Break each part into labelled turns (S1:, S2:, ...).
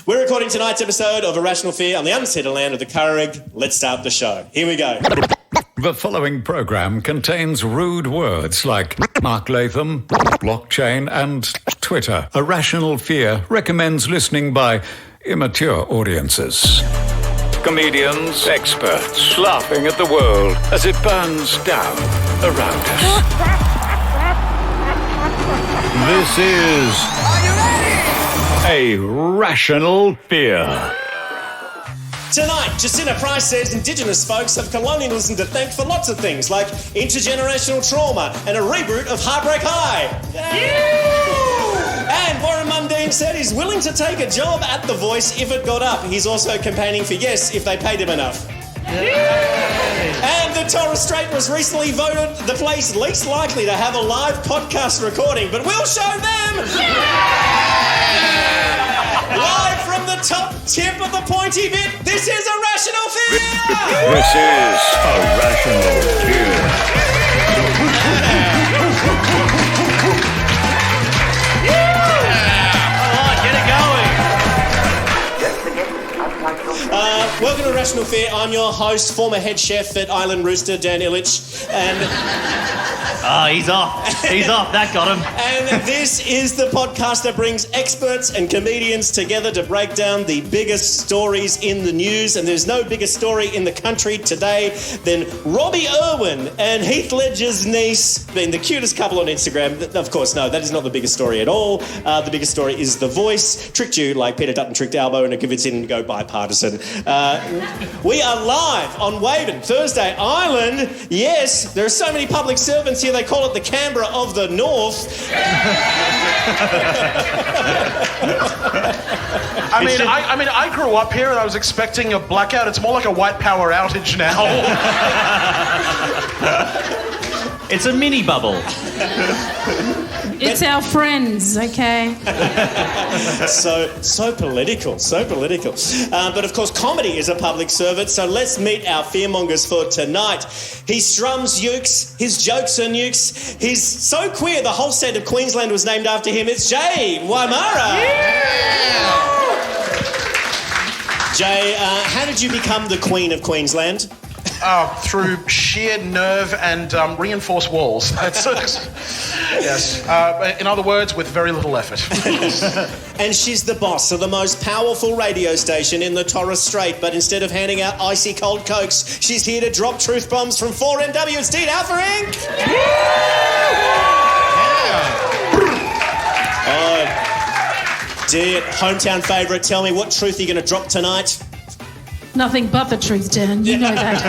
S1: We're recording tonight's episode of Irrational Fear on the unsettled land of the Curragh. Let's start the show. Here we go.
S2: The following program contains rude words like Mark Latham, blockchain, and Twitter. Irrational Fear recommends listening by immature audiences. Comedians, experts, laughing at the world as it burns down around us. This is... Are you ready? Irrational Fear.
S1: Tonight, Jacinta Price says Indigenous folks have colonialism to thank for lots of things, like intergenerational trauma and a reboot of Heartbreak High. And Warren Mundine said he's willing to take a job at The Voice if it got up. He's also campaigning for yes if they paid him enough. And the Torres Strait was recently voted the place least likely to have a live podcast recording, but we'll show them! Live from the top tip of the pointy bit, this is Irrational Fear!
S2: This is Irrational Fear.
S1: Welcome to Irrational Fear. I'm your host, former head chef at Island Rooster, Dan Ilic, and...
S3: he's off. He's off. That got him.
S1: And this is the podcast that brings experts and comedians together to break down the biggest stories in the news. And there's no bigger story in the country today than Robbie Irwin and Heath Ledger's niece being the cutest couple on Instagram. Of course, no, that is not the biggest story at all. The biggest story is The Voice. Tricked you like Peter Dutton tricked Albo and convinced him to go bipartisan. We are live on WAIBEN, Thursday Island. Yes, there are so many public servants here, they call it the Canberra of the North.
S4: I grew up here and I was expecting a blackout. It's more like a white power outage now.
S3: It's a mini bubble.
S5: It's our friends, okay?
S1: So political. But of course, comedy is a public servant, so let's meet our fearmongers for tonight. He strums ukes, his jokes are nukes. He's so queer, the whole state of Queensland was named after him. It's Jay Wymarra.
S4: Yeah!
S1: Jay, how did you become the Queen of Queensland?
S4: Through sheer nerve and reinforced walls. Yes. In other words, with very little effort.
S1: And she's the boss of the most powerful radio station in the Torres Strait, but instead of handing out icy cold cokes, she's here to drop truth bombs from 4NW. It's Diat, Alferink! Diat, hometown favourite, tell me, what truth are you going to drop tonight?
S5: Nothing but the truth, Dan. You know that.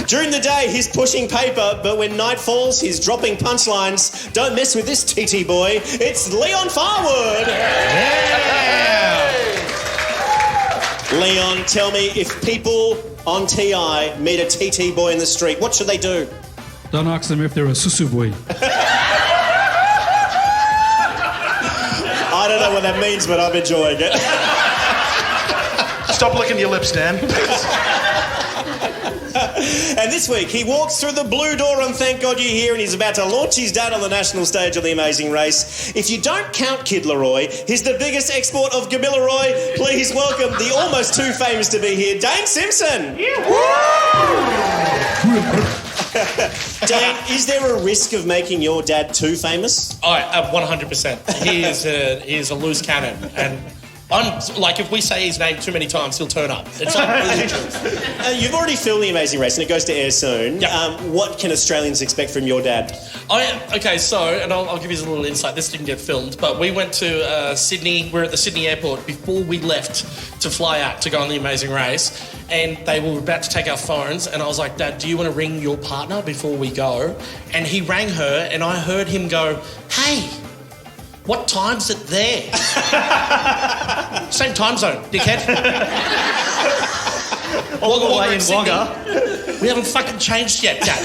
S1: During the day, he's pushing paper, but when night falls, he's dropping punchlines. Don't mess with this TT boy. It's Leon Farwood.
S4: Yeah.
S1: Leon, tell me, if people on TI meet a TT boy in the street, what should they do?
S6: Don't ask them if they're a susu boy.
S1: I don't know what that means, but I'm enjoying it.
S4: Stop licking your lips, Dan.
S1: And this week, he walks through the blue door on Thank God You're Here, and he's about to launch his dad on the national stage of The Amazing Race. If you don't count Kid Leroy, he's the biggest export of Gamilaroi. Please welcome the almost too famous to be here, Dane Simpson. Dane, is there a risk of making your dad too famous?
S7: 100%. He is a loose cannon, and I'm like, if we say his name too many times, he'll turn up. It's like really true.
S1: You've already filmed The Amazing Race, and it goes to air soon.
S7: Yep.
S1: What can Australians expect from your dad?
S7: I'll give you a little insight. This didn't get filmed, but we went to Sydney. We're at the Sydney airport before we left to fly out to go on The Amazing Race, and they were about to take our phones, and I was like, Dad, do you want to ring your partner before we go? And he rang her, and I heard him go, hey, what time's it there? Same time zone, dickhead.
S3: All the way in Wagga.
S7: We haven't fucking changed yet, Dad.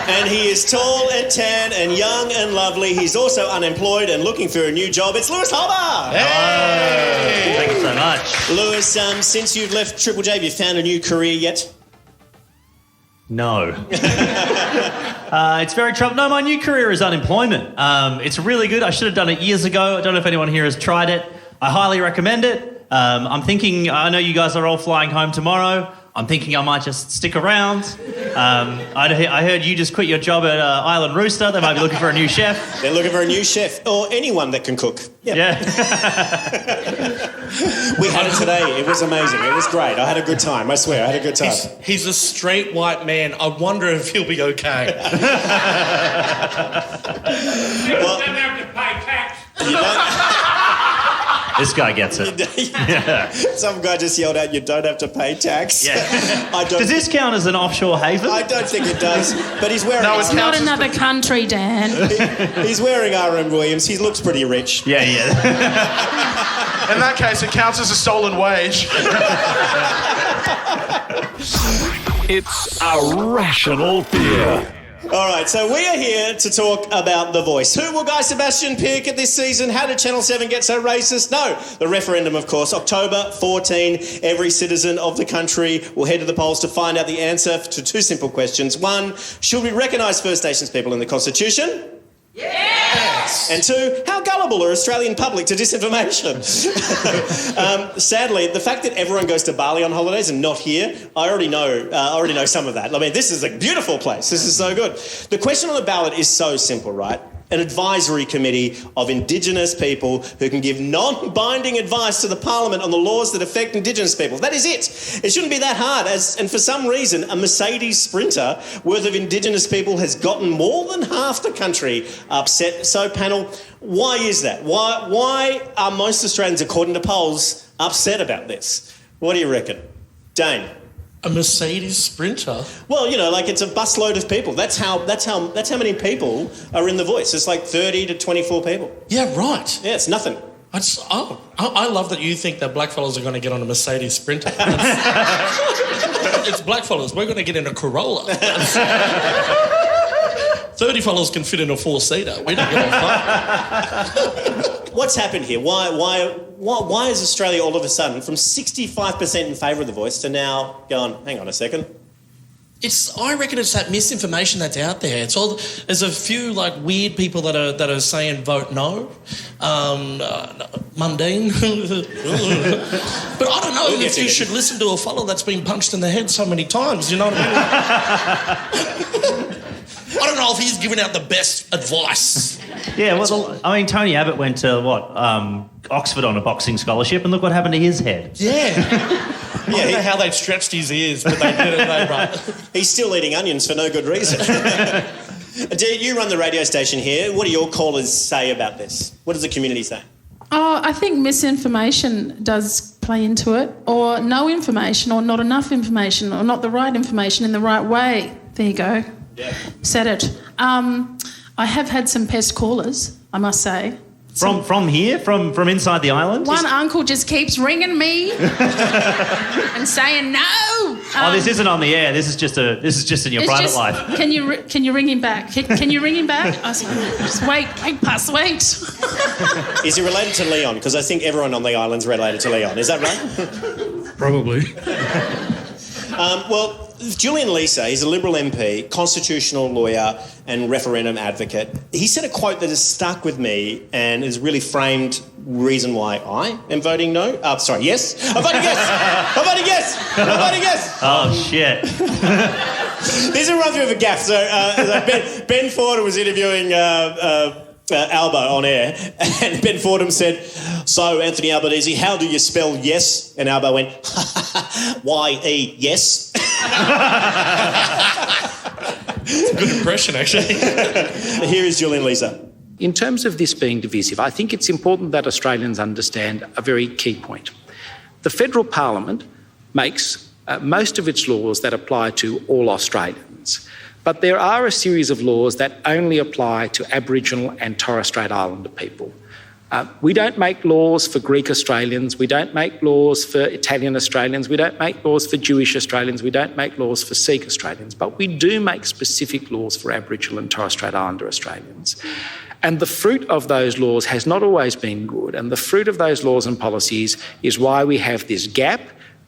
S1: And he is tall and tan and young and lovely. He's also unemployed and looking for a new job. It's Lewis Hobba.
S3: Hey! Thank you so much.
S1: Lewis, since you've left Triple J, have you found a new career yet?
S3: No. It's very trouble. No, my new career is unemployment. It's really good. I should have done it years ago. I don't know if anyone here has tried it. I highly recommend it. I'm thinking, I know you guys are all flying home tomorrow. I'm thinking I might just stick around. I heard you just quit your job at Island Rooster. They might be looking for a new chef.
S1: They're looking for a new chef or anyone that can cook.
S3: Yeah.
S1: We had it today. It was amazing. It was great. I had a good time. I swear, I had a good time.
S7: He's a straight white man. I wonder if he'll be okay.
S1: Well,
S8: don't have to pay tax.
S1: you don't-
S3: This guy gets it.
S1: Some guy just yelled out, "You don't have to pay tax."
S3: Yeah.
S1: Does
S3: Does this count as an offshore haven?
S1: I don't think it does. But he's wearing.
S4: No,
S5: It's not another country, Dan.
S1: He's wearing R.M. Williams. He looks pretty rich.
S3: Yeah.
S4: In that case, it counts as a stolen wage.
S2: It's a rational fear.
S1: All right, so we are here to talk about The Voice. Who will Guy Sebastian pick at this season? How did Channel 7 get so racist? No, the referendum, of course. October 14, every citizen of the country will head to the polls to find out the answer to two simple questions. One, should we recognise First Nations people in the Constitution? Yes! And two, how gullible are Australian public to disinformation? Sadly, the fact that everyone goes to Bali on holidays and not here, I already know some of that. I mean, this is a beautiful place. This is so good. The question on the ballot is so simple, right? An advisory committee of Indigenous people who can give non-binding advice to the Parliament on the laws that affect Indigenous people. That is it. It shouldn't be that hard. And for some reason, a Mercedes Sprinter worth of Indigenous people has gotten more than half the country upset. So, panel, why is that? Why are most Australians, according to polls, upset about this? What do you reckon? Dane?
S7: A Mercedes Sprinter?
S1: Well, you know, like it's a busload of people. That's how many people are in The Voice. It's like 30 to 24 people.
S7: Yeah, right.
S1: Yeah, it's nothing.
S7: I love that you think that blackfellas are going to get on a Mercedes Sprinter. It's blackfellas. We're going to get in a Corolla. 30 fellas can fit in a four-seater. We don't get on fire.
S1: What's happened here? Why is Australia all of a sudden from 65% in favour of The Voice to now going, hang on a second?
S7: I reckon it's that misinformation that's out there. There's a few like weird people that are saying vote no, mundane. But I don't know if you should listen to a fellow that's been punched in the head so many times. You know what I mean? I don't know if he's giving out the best advice.
S3: Yeah, well, I mean, Tony Abbott went to, Oxford on a boxing scholarship, and look what happened to his head.
S7: Yeah. I don't know how they stretched his ears, but they did it, right?
S1: He's still eating onions for no good reason. Diat, you run the radio station here. What do your callers say about this? What does the community say?
S5: Oh, I think misinformation does play into it, or no information, or not enough information, or not the right information in the right way. There you go.
S1: Yeah.
S5: Said it. I have had some pest callers, I must say.
S3: From here? From inside the island?
S5: One uncle just keeps ringing me and saying no.
S3: This isn't on the air. This is just in your private life.
S5: Can you ring him back? Can you ring him back? I said, just wait, wait.
S1: Is he related to Leon? Because I think everyone on the island's related to Leon. Is that right?
S6: Probably.
S1: Well, Julian Leeser, he's a Liberal MP, constitutional lawyer and referendum advocate. He said a quote that has stuck with me and has really framed reason why I am voting no. Yes. I'm voting yes. I'm voting yes. I'm voting yes.
S3: Oh, shit.
S1: This is a run through of a gaffe. So Ben Fordham was interviewing Albo on air, and Ben Fordham said, "So, Anthony Albanese, how do you spell yes?" And Albo went, Y-E, yes.
S7: It's a good impression, actually.
S1: Here is Julian Leeser.
S9: In terms of this being divisive, I think it's important that Australians understand a very key point. The federal parliament makes most of its laws that apply to all Australians. But there are a series of laws that only apply to Aboriginal and Torres Strait Islander people. We don't make laws for Greek Australians, we don't make laws for Italian Australians, we don't make laws for Jewish Australians, we don't make laws for Sikh Australians, but we do make specific laws for Aboriginal and Torres Strait Islander Australians. And the fruit of those laws has not always been good, and the fruit of those laws and policies is why we have this gap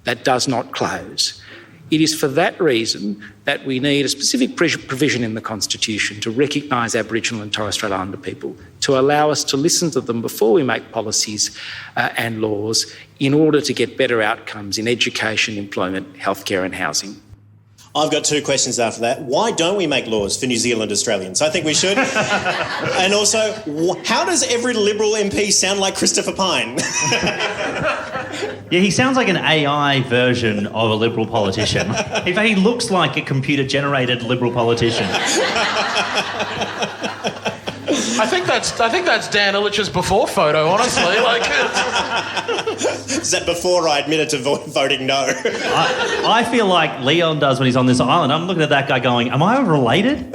S9: that does not close. It is for that reason that we need a specific provision in the Constitution to recognise Aboriginal and Torres Strait Islander people, to allow us to listen to them before we make policies and laws in order to get better outcomes in education, employment, healthcare and housing.
S1: I've got two questions after that. Why don't we make laws for New Zealand Australians? I think we should. And also, how does every Liberal MP sound like Christopher Pyne?
S3: Yeah, he sounds like an AI version of a Liberal politician. In fact, he looks like a computer-generated Liberal politician.
S4: I think that's Dan Illich's before photo, honestly.
S1: Is that before I admitted to voting no?
S3: I feel like Leon does when he's on this island. I'm looking at that guy going, am I related?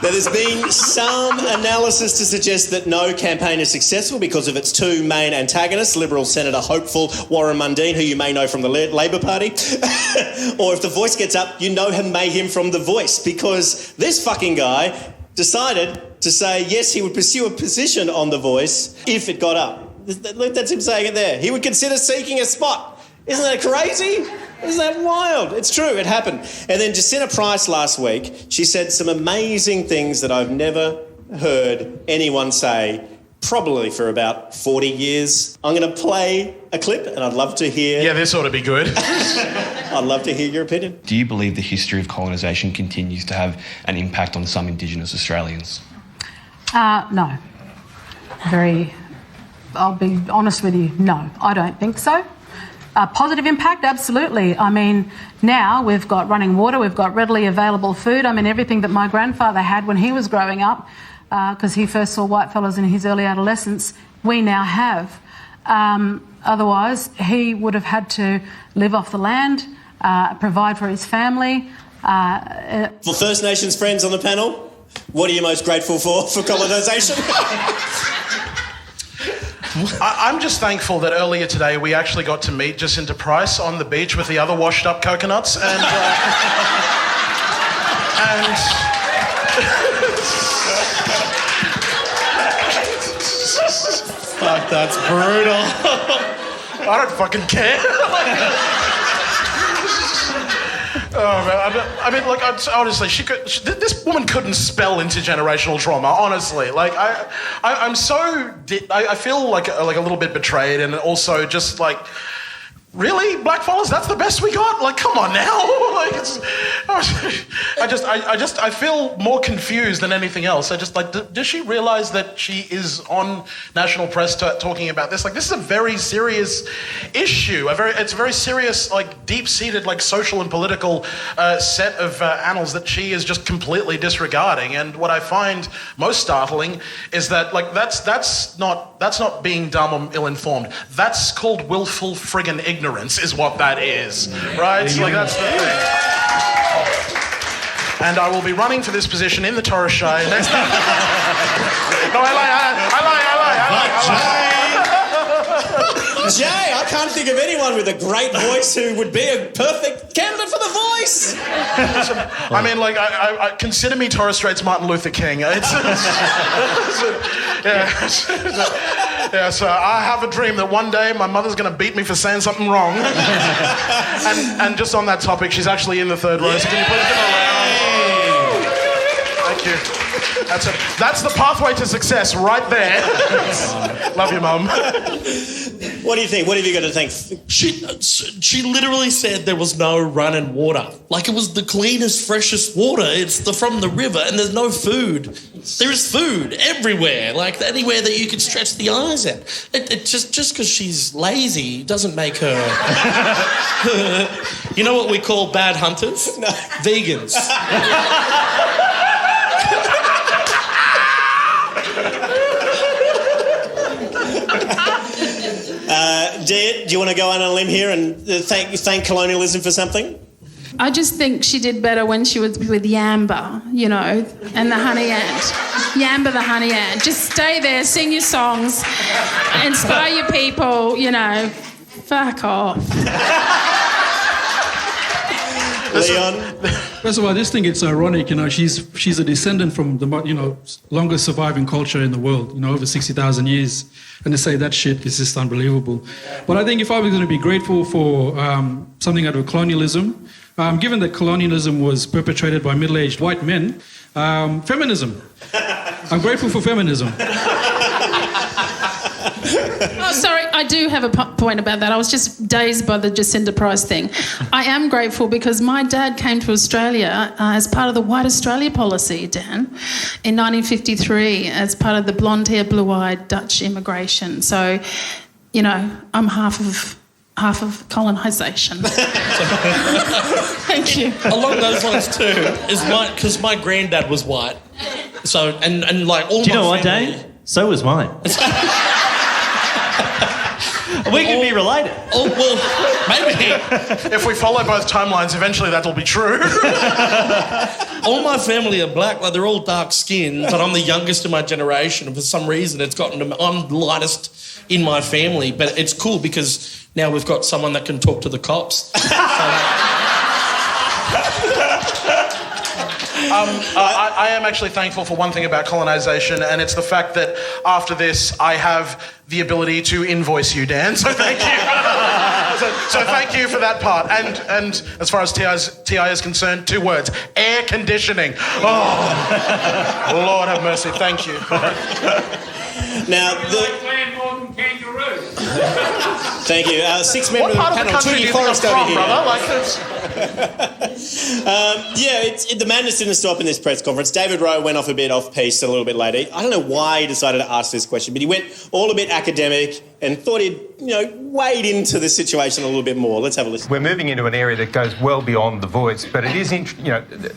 S1: There has been some analysis to suggest that no campaign is successful because of its two main antagonists, Liberal Senator hopeful Warren Mundine, who you may know from the Labor Party, or if The Voice gets up, you know him from The Voice, because this fucking guy decided to say yes, he would pursue a position on The Voice if it got up. That's him saying it there. He would consider seeking a spot. Isn't that crazy? Isn't that wild? It's true, it happened. And then Jacinta Price last week, she said some amazing things that I've never heard anyone say, probably for about 40 years. I'm going to play a clip and I'd love to hear...
S4: Yeah, this ought to be good.
S1: I'd love to hear your opinion.
S8: Do you believe the history of colonisation continues to have an impact on some Indigenous Australians?
S10: No. I'll be honest with you, no, I don't think so. Positive impact, absolutely. I mean, now we've got running water, we've got readily available food. I mean, everything that my grandfather had when he was growing up, because he first saw whitefellas in his early adolescence, we now have. Otherwise, he would have had to live off the land, provide for his family.
S1: For First Nations friends on the panel, what are you most grateful for colonisation?
S4: I'm just thankful that earlier today we actually got to meet Jacinta Price on the beach with the other washed up coconuts and
S7: Fuck, that's brutal.
S4: I don't fucking care. Oh, man. I mean, like, honestly, this woman couldn't spell intergenerational trauma, honestly. Like, I feel like a little bit betrayed, and also just like, really, blackfellas, that's the best we got? Like, come on now. Like, I feel more confused than anything else. I just, like, does she realise that she is on national press talking about this? Like, this is a very serious issue. It's a very serious, like, deep-seated, like, social and political set of annals that she is just completely disregarding. And what I find most startling is that, like, that's not being dumb or ill-informed. That's called willful friggin' ignorance, is what that is, right? Like, that's the thing. And I will be running for this position in the Torres Strait next time. No, I lie.
S1: Jay, I can't think of anyone with a great voice who would be a perfect candidate for The Voice.
S4: I mean, like, I consider me Torres Strait's Martin Luther King. Yeah, so I have a dream that one day my mother's going to beat me for saying something wrong. and just on that topic, she's actually in the third row, so can you please give her a round? Thank you. That's the pathway to success right there. Love you, Mum.
S1: What do you think? What have you got to think?
S7: She literally said there was no running water. Like, it was the cleanest, freshest water. It's from the river, and there's no food. There is food everywhere, like anywhere that you can stretch the eyes at. It just because she's lazy doesn't make her... You know what we call bad hunters? No. Vegans.
S1: Diat, do you want to go on a limb here and thank colonialism for something?
S5: I just think she did better when she was with Yamba, you know, and the honey ant. Yamba the honey ant. Just stay there, sing your songs, inspire your people, you know. Fuck off.
S1: Leon?
S6: First of all, I just think it's ironic, she's a descendant from the, longest surviving culture in the world, over 60,000 years. And to say that shit is just unbelievable. But I think if I was going to be grateful for something out of colonialism, given that colonialism was perpetrated by middle-aged white men, feminism. I'm grateful for feminism.
S5: Oh, sorry, I do have a point about that. I was just dazed by the Jacinda Price thing. I am grateful because my dad came to Australia as part of the White Australia policy, Dan, in 1953, as part of the blonde-hair, blue-eyed Dutch immigration. So, I'm half of colonisation. Thank you.
S7: Along those lines too, because my granddad was white. So and like all.
S3: Do you know
S7: my
S3: what,
S7: family,
S3: Dane? So was mine. We can be related.
S7: Oh, well, maybe.
S4: If we follow both timelines, eventually that'll be true.
S7: All my family are black, like they're all dark skinned, but I'm the youngest in my generation, and for some reason I'm the lightest in my family. But it's cool because now we've got someone that can talk to the cops.
S4: I am actually thankful for one thing about colonisation, and it's the fact that after this I have the ability to invoice you, Dan. So thank you. so thank you for that part. And as far as TI is concerned, 2 words: air conditioning. Oh, Lord have mercy. Thank you.
S1: Now, thank you. 6 members of the panel. Twiggy Forrest over here. The madness didn't stop in this press conference. David Rowe went off a bit off-piste a little bit later. I don't know why he decided to ask this question, but he went all a bit academic and thought he'd, wade into the situation a little bit more. Let's have a listen.
S11: We're moving into an area that goes well beyond the voice, but it is,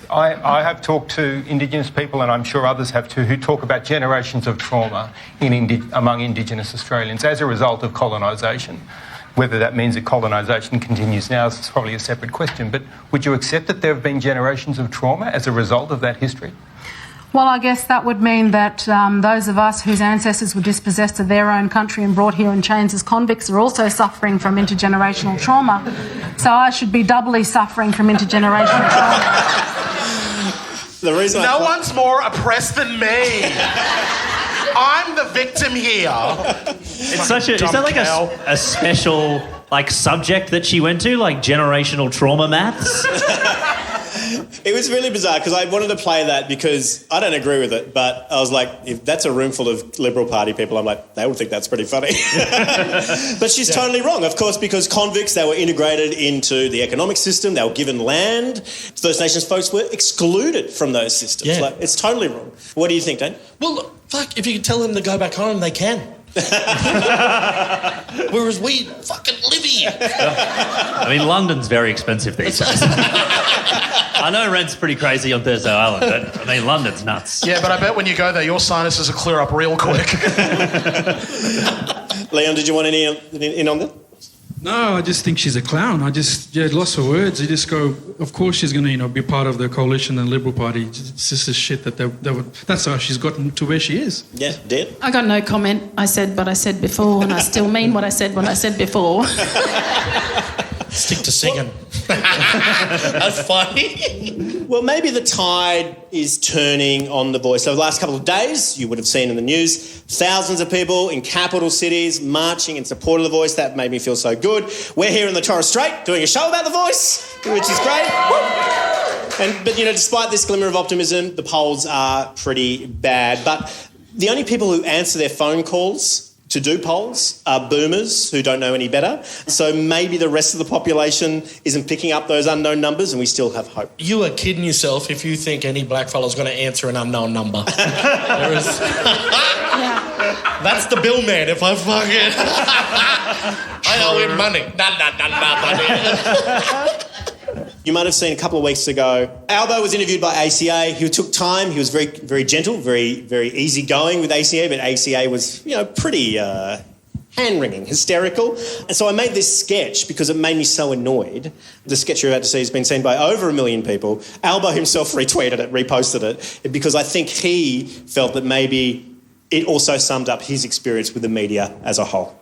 S11: I have talked to Indigenous people, and I'm sure others have too, who talk about generations of trauma among Indigenous Australians as a result of colonisation. Whether that means that colonisation continues now is probably a separate question, but would you accept that there have been generations of trauma as a result of that history?
S10: Well, I guess that would mean that those of us whose ancestors were dispossessed of their own country and brought here in chains as convicts are also suffering from intergenerational trauma. So I should be doubly suffering from intergenerational trauma.
S1: The reason
S4: no one's more oppressed than me. I'm the victim here.
S3: It's such is that like a special subject that she went to, like generational trauma maths?
S1: It was really bizarre because I wanted to play that because I don't agree with it, but I was like, if that's a room full of Liberal Party people, I'm like, they would think that's pretty funny. But she's totally wrong, of course, because convicts, they were integrated into the economic system, they were given land. First Nations folks were excluded from those systems.
S7: Yeah.
S1: It's totally wrong. What do you think, Dane?
S7: Well, look, fuck, if you can tell them to go back home, they can. Whereas we fucking live here.
S3: I mean, London's very expensive these days. I know rent's pretty crazy on Thursday Island, but I mean, London's nuts.
S4: Yeah, but I bet when you go there, your sinuses will clear up real quick.
S1: Leon, did you want any in on that?
S6: No, I just think she's a clown. Lost for words. You just go, of course she's going to, be part of the coalition and Liberal Party. It's just a shit that that's how she's gotten to where she is.
S1: Yeah, Diat?
S5: I got no comment. I said what I said before, and I still mean what I said when I said before.
S7: Stick to singing. That's funny.
S1: Well, maybe the tide is turning on the voice. So the last couple of days, you would have seen in the news, thousands of people in capital cities marching in support of the voice. That made me feel so good. We're here in the Torres Strait doing a show about the voice, which is great. But despite this glimmer of optimism, the polls are pretty bad. But the only people who answer their phone calls to do polls are boomers who don't know any better. So maybe the rest of the population isn't picking up those unknown numbers and we still have hope.
S7: You are kidding yourself if you think any blackfella's going to answer an unknown number. That's the bill man if I fucking... I owe him money. Money.
S1: You might have seen a couple of weeks ago, Albo was interviewed by ACA. He took time. He was very, very gentle, very, very easygoing with ACA, but ACA was, pretty hand-wringing, hysterical. And so I made this sketch because it made me so annoyed. The sketch you're about to see has been seen by over 1 million people. Albo himself retweeted it, reposted it, because I think he felt that maybe it also summed up his experience with the media as a whole.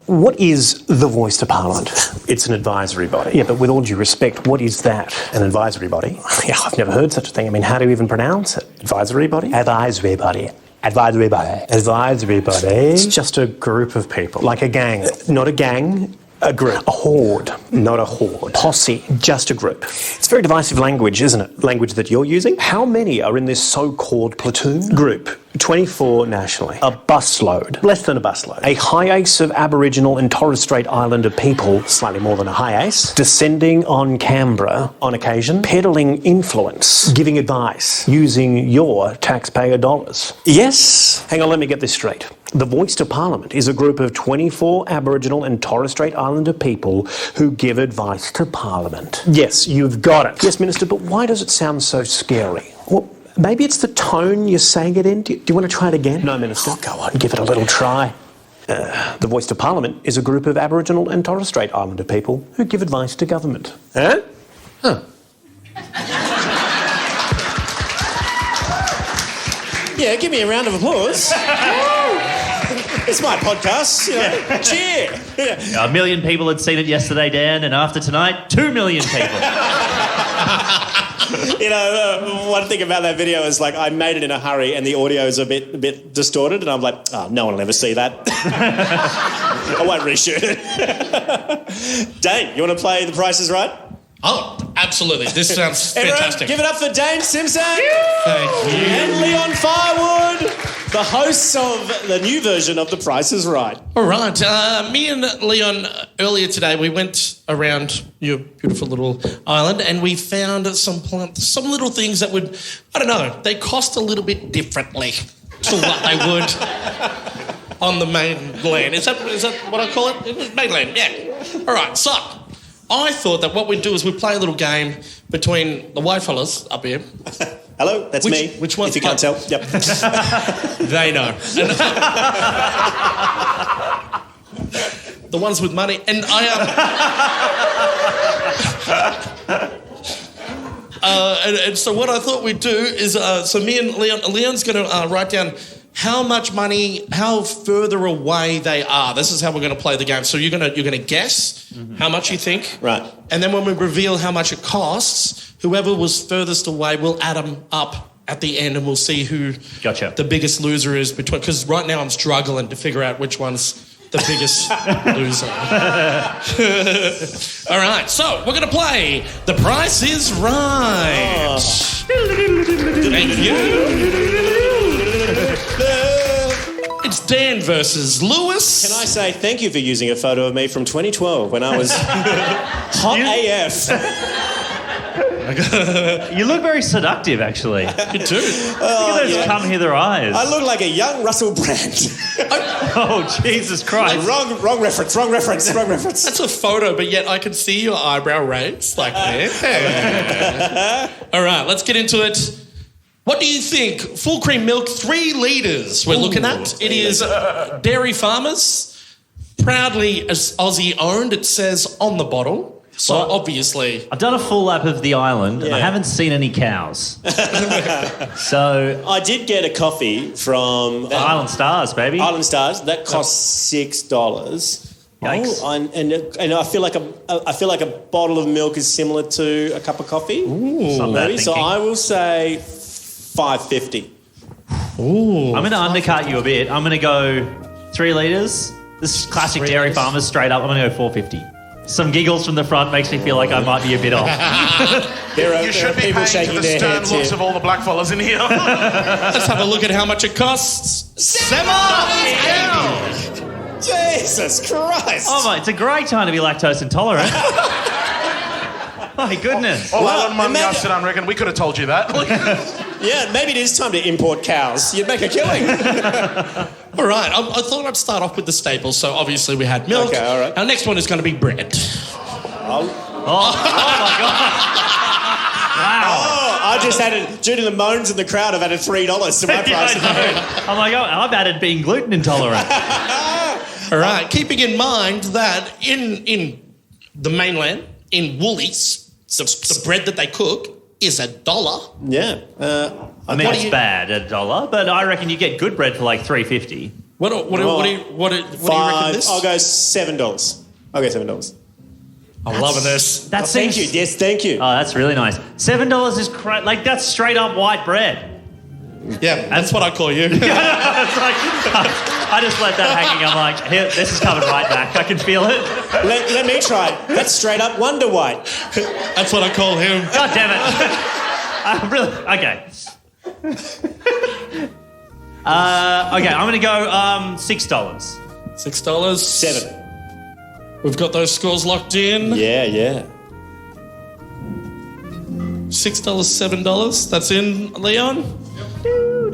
S12: What is the Voice to Parliament?
S1: It's an advisory body.
S12: Yeah, but with all due respect, what is that?
S1: An advisory body?
S12: Yeah, I've never heard such a thing. I mean, how do you even pronounce it?
S1: Advisory body?
S12: Advisory body. Advisory body. Advisory body.
S1: It's just a group of people.
S12: Like a gang.
S1: Not a gang. A group.
S12: A horde.
S1: Not a horde.
S12: Posse.
S1: Just a group.
S12: It's very divisive language, isn't it?
S1: Language that you're using?
S12: How many are in this so-called platoon?
S1: Group. 24 nationally.
S12: A busload.
S1: Less than a busload.
S12: A high ace of Aboriginal and Torres Strait Islander people,
S1: Slightly more than a high ace.
S12: descending on Canberra,
S1: On occasion.
S12: peddling influence,
S1: Giving advice.
S12: using your taxpayer dollars.
S1: Yes.
S12: Hang on, let me get this straight. The Voice to Parliament is a group of 24 Aboriginal and Torres Strait Islander people who give advice to Parliament.
S1: Yes, you've got it.
S12: Yes, Minister, but why does it sound so scary?
S1: Well, maybe it's the tone you're saying it in. Do you want to try it again?
S12: No, Minister. Oh, go on, give it a little try. The Voice to Parliament is a group of Aboriginal and Torres Strait Islander people who give advice to government.
S1: Huh? Yeah, give me a round of applause. It's my podcast, you know. Cheer. Yeah.
S3: 1 million people had seen it yesterday, Dan, and after tonight, 2 million people.
S1: You know, one thing about that video is like I made it in a hurry and the audio is a bit distorted, and I'm like, oh, no one will ever see that. I won't reshoot it. Dane, you want to play The Price is Right?
S7: Oh, absolutely. This sounds fantastic.
S1: Give it up for Dane Simpson.
S7: Thank you.
S1: And Leon Firewood, the hosts of the new version of The Price is Right.
S7: All right. Me and Leon, earlier today, we went around your beautiful little island and we found some little things that would, I don't know, they cost a little bit differently to what they would on the mainland. Is that what I call it? Mainland, yeah. All right, so I thought that what we'd do is we'd play a little game between the white fellas up here.
S1: Hello, that's me.
S7: Which one?
S1: If you can't tell. Yep.
S7: They know. The ones with money. And and so what I thought we'd do is, so me and Leon's going to write down how much money, how further away they are. This is how we're going to play the game. So you're going to guess how much you think.
S1: Right.
S7: And then when we reveal how much it costs, whoever was furthest away will add them up at the end and we'll see who the biggest loser is between. Because right now I'm struggling to figure out which one's the biggest loser. All right, so we're going to play The Price is Right. Oh. Thank you. It's Dan versus Lewis.
S1: Can I say thank you for using a photo of me from 2012 when I was hot AF.
S3: You look very seductive, actually.
S7: You do.
S3: Look at those come hither eyes.
S1: I look like a young Russell Brand.
S3: Oh, Jesus Christ.
S1: Wrong reference.
S7: That's a photo, but yet I can see your eyebrow raised like that. All right, let's get into it. What do you think? Full cream milk, 3 litres we're looking at. It is Dairy Farmers, proudly Aussie owned, it says on the bottle. So obviously...
S3: I've done a full lap of the island and I haven't seen any cows. So...
S1: I did get a coffee from...
S3: Island Stars, baby.
S1: Island Stars. That cost $6.
S3: Yikes.
S1: Oh, and I feel like a bottle of milk is similar to a cup of coffee.
S3: Ooh.
S1: Maybe. So I will say $5.50.
S3: Ooh. I'm going to undercut you a bit. I'm going to go 3 litres. This is classic Dairy Farmers, straight up. I'm going to go $4.50. Some giggles from the front makes me feel like I might be a bit off.
S4: You should be
S1: people
S4: paying
S1: shaking
S4: to the
S1: their
S4: stern
S1: heads
S4: looks
S1: here.
S4: of all the blackfellas in here.
S7: Let's have a look at how much it costs. $7.
S1: Jesus Christ!
S3: Oh my, it's a great time to be lactose intolerant. My goodness.
S4: All that money I said, I reckon we could have told you that.
S1: Yeah, maybe it is time to import cows. You'd make a killing.
S7: All right, I thought I'd start off with the staples. So obviously we had milk.
S1: Okay, all right.
S7: Our next one is going to be bread.
S3: Oh my God. Wow.
S1: Oh, I just added, due to the moans in the crowd, I've added $3 to my price.
S3: Oh my God, I've added being gluten intolerant.
S7: All right, keeping in mind that in the mainland, in Woolies, the bread that they cook is $1.
S1: Yeah.
S3: I mean, it's bad $1, but I reckon you get good bread for like $3.50.
S7: What do you reckon this?
S1: I'll go $7. I'll go $7.
S7: I'm loving this.
S3: That
S1: Thank
S3: seems...
S1: you. Yes, thank you.
S3: Oh, that's really nice. $7 is like that's straight up white bread.
S7: Yeah, that's what I call you.
S3: It's like, I just let that hanging. I'm like, here, this is coming right back. I can feel it.
S1: Let me try it. That's straight up Wonder White.
S7: That's what I call him.
S3: God damn it. I'm really okay. Okay, I'm gonna go $6.
S7: $6.
S1: 7.
S7: We've got those scores locked in.
S1: Yeah.
S7: $6, $7. That's in, Leon.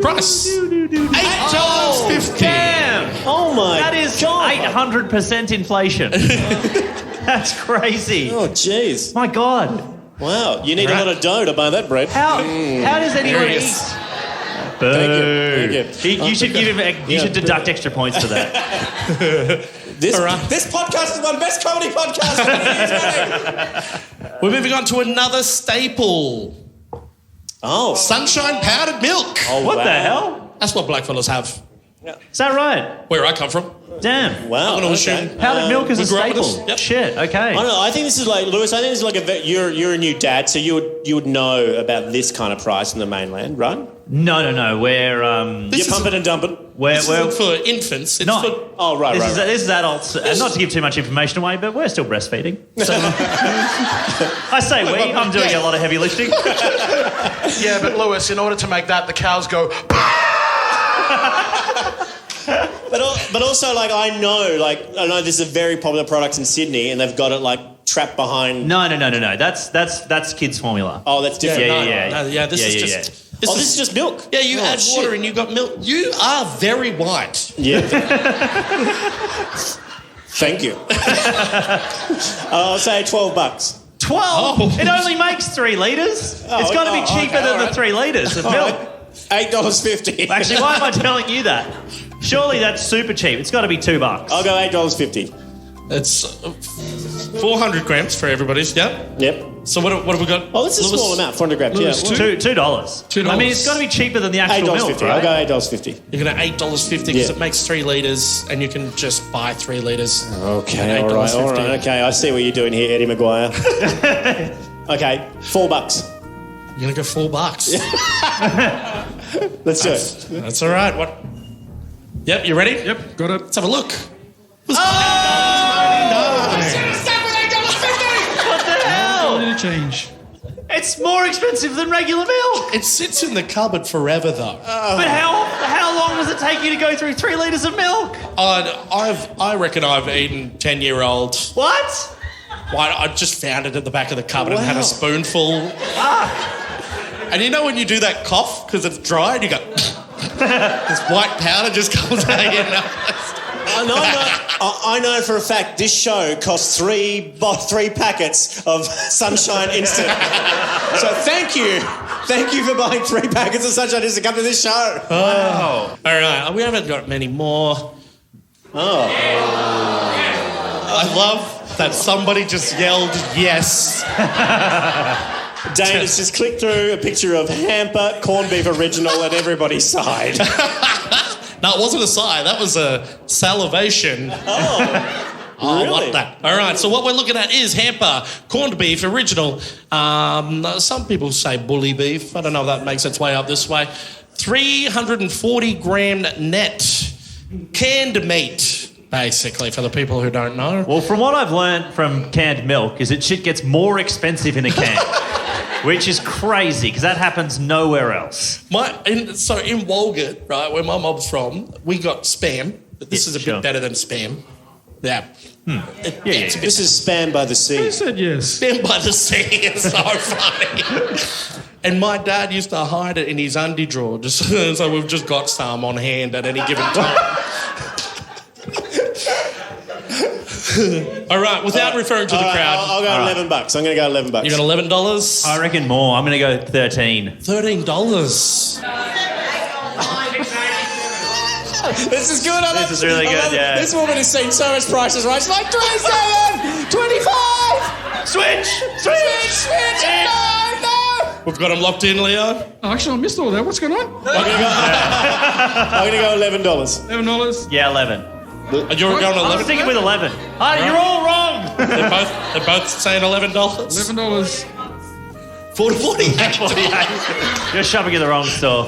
S7: Price. $8.50.
S3: Damn!
S1: Oh my
S3: That is
S1: God.
S3: 800% inflation. That's crazy.
S1: Oh, jeez.
S3: My God.
S1: Wow. You need a lot of dough to buy that bread.
S3: How does anyone eat?
S1: Thank you.
S3: You should give him. You should deduct extra points for that.
S1: This podcast is my best comedy podcast.
S7: We're moving on to another staple.
S1: Oh.
S7: Sunshine powdered milk.
S1: Oh,
S3: What
S1: wow.
S3: the hell?
S7: That's what blackfellas have.
S3: Is that right?
S7: Where I come from.
S3: Damn.
S1: Wow.
S7: I'm going to assume.
S3: Powdered milk is a
S7: we grew up with
S3: staple.
S7: this. Yep.
S3: Shit. Okay.
S1: I don't know. I think this is like, Lewis, I think this is like you're a new dad, so you would know about this kind of price in the mainland, right?
S3: No. We're
S1: You're pumping and dumping.
S7: This isn't for infants. It's for...
S1: Oh, right.
S3: This is adults. And not to give too much information away, but we're still breastfeeding. So I say we. I'm doing a lot of heavy lifting.
S4: Yeah, but Lewis, in order to make that, the cows go...
S1: But also, like, I know this is a very popular product in Sydney, and they've got it like trapped behind.
S3: No. That's kids' formula.
S1: Oh, that's different.
S3: Yeah.
S7: This is just...
S1: This is just milk.
S7: Yeah, you add water and you got milk. You are very white.
S1: Yeah. Thank you. I'll say $12.
S3: 12?
S7: Oh.
S3: It only makes 3 litres. It's got to be cheaper than the 3 litres of milk.
S1: $8.50.
S3: Actually, why am I telling you that? Surely that's super cheap. It's got to be $2.
S1: I'll go $8.50.
S7: It's 400 grams for everybody's, yeah?
S1: Yep.
S7: So what have we got?
S1: Oh, this is a small amount, 400 grams.
S6: Lewis,
S1: Yeah.
S3: $2. I mean, it's got to be cheaper than the actual milk,
S1: $8.50.
S3: right?
S1: I'll go $8.50.
S7: You're going to $8.50 because it makes 3 litres and you can just buy 3 litres.
S1: Okay, all right. Okay, I see what you're doing here, Eddie Maguire. Okay, $4.
S7: You're going to go $4.
S1: Let's do it.
S7: That's all right. What? Yep, you ready?
S6: Yep, got it.
S7: Let's have a look.
S3: What the hell?
S6: What did it change?
S3: It's more expensive than regular milk.
S7: It sits in the cupboard forever, though.
S3: But how long does it take you to go through 3 litres of milk?
S7: I reckon I've eaten 10-year-old.
S3: What?
S7: Why? I just found it at the back of the cupboard and had a spoonful. And you know when you do that cough because it's dry and you go, this white powder just comes out of your nose.
S1: I know for a fact this show costs 3 packets of Sunshine Instant. So thank you for buying 3 packets of Sunshine Instant to come to this show.
S7: Wow. All right, we haven't got many more.
S1: Oh.
S7: I love that somebody just yelled yes.
S1: Dane has just clicked through a picture of hamper, corned beef original, and everybody's sighed.
S7: No, it wasn't a sigh. That was a salivation.
S1: Oh,
S7: I
S1: really?
S7: want that. All right, so what we're looking at is hamper, corned beef original. Some people say bully beef. I don't know if that makes its way up this way. 340 gram net. Canned meat, basically, for the people who don't know.
S3: Well, from what I've learned from canned milk is that shit gets more expensive in a can. Which is crazy, because that happens nowhere else.
S7: In Walgett, right, where my mob's from, we got Spam, but this is a bit better than Spam. Yeah.
S1: This is Spam by the Sea.
S6: I said yes.
S7: Spam by the Sea is so funny. And my dad used to hide it in his undie drawer, just so we've just got some on hand at any given time. All right, without referring to the crowd.
S1: I'll go $11. I'm going to go $11.
S7: You got $11?
S3: I reckon more. I'm going to go $13.
S7: $13.
S1: This is good.
S3: This is really good, yeah.
S1: This woman has seen so much prices right. She's like, 27, 25.
S3: Switch!
S1: No.
S7: We've got them locked in, Leo.
S6: Oh, actually, I missed all that. What's going on?
S1: I'm going to go $11.
S6: $11.
S3: Yeah, 11.
S7: You're going
S3: I'm
S7: 11?
S3: sticking with 11. Oh, you're all wrong.
S7: They're both saying $11.
S6: $11.
S7: 48.
S3: You're shopping at the wrong store.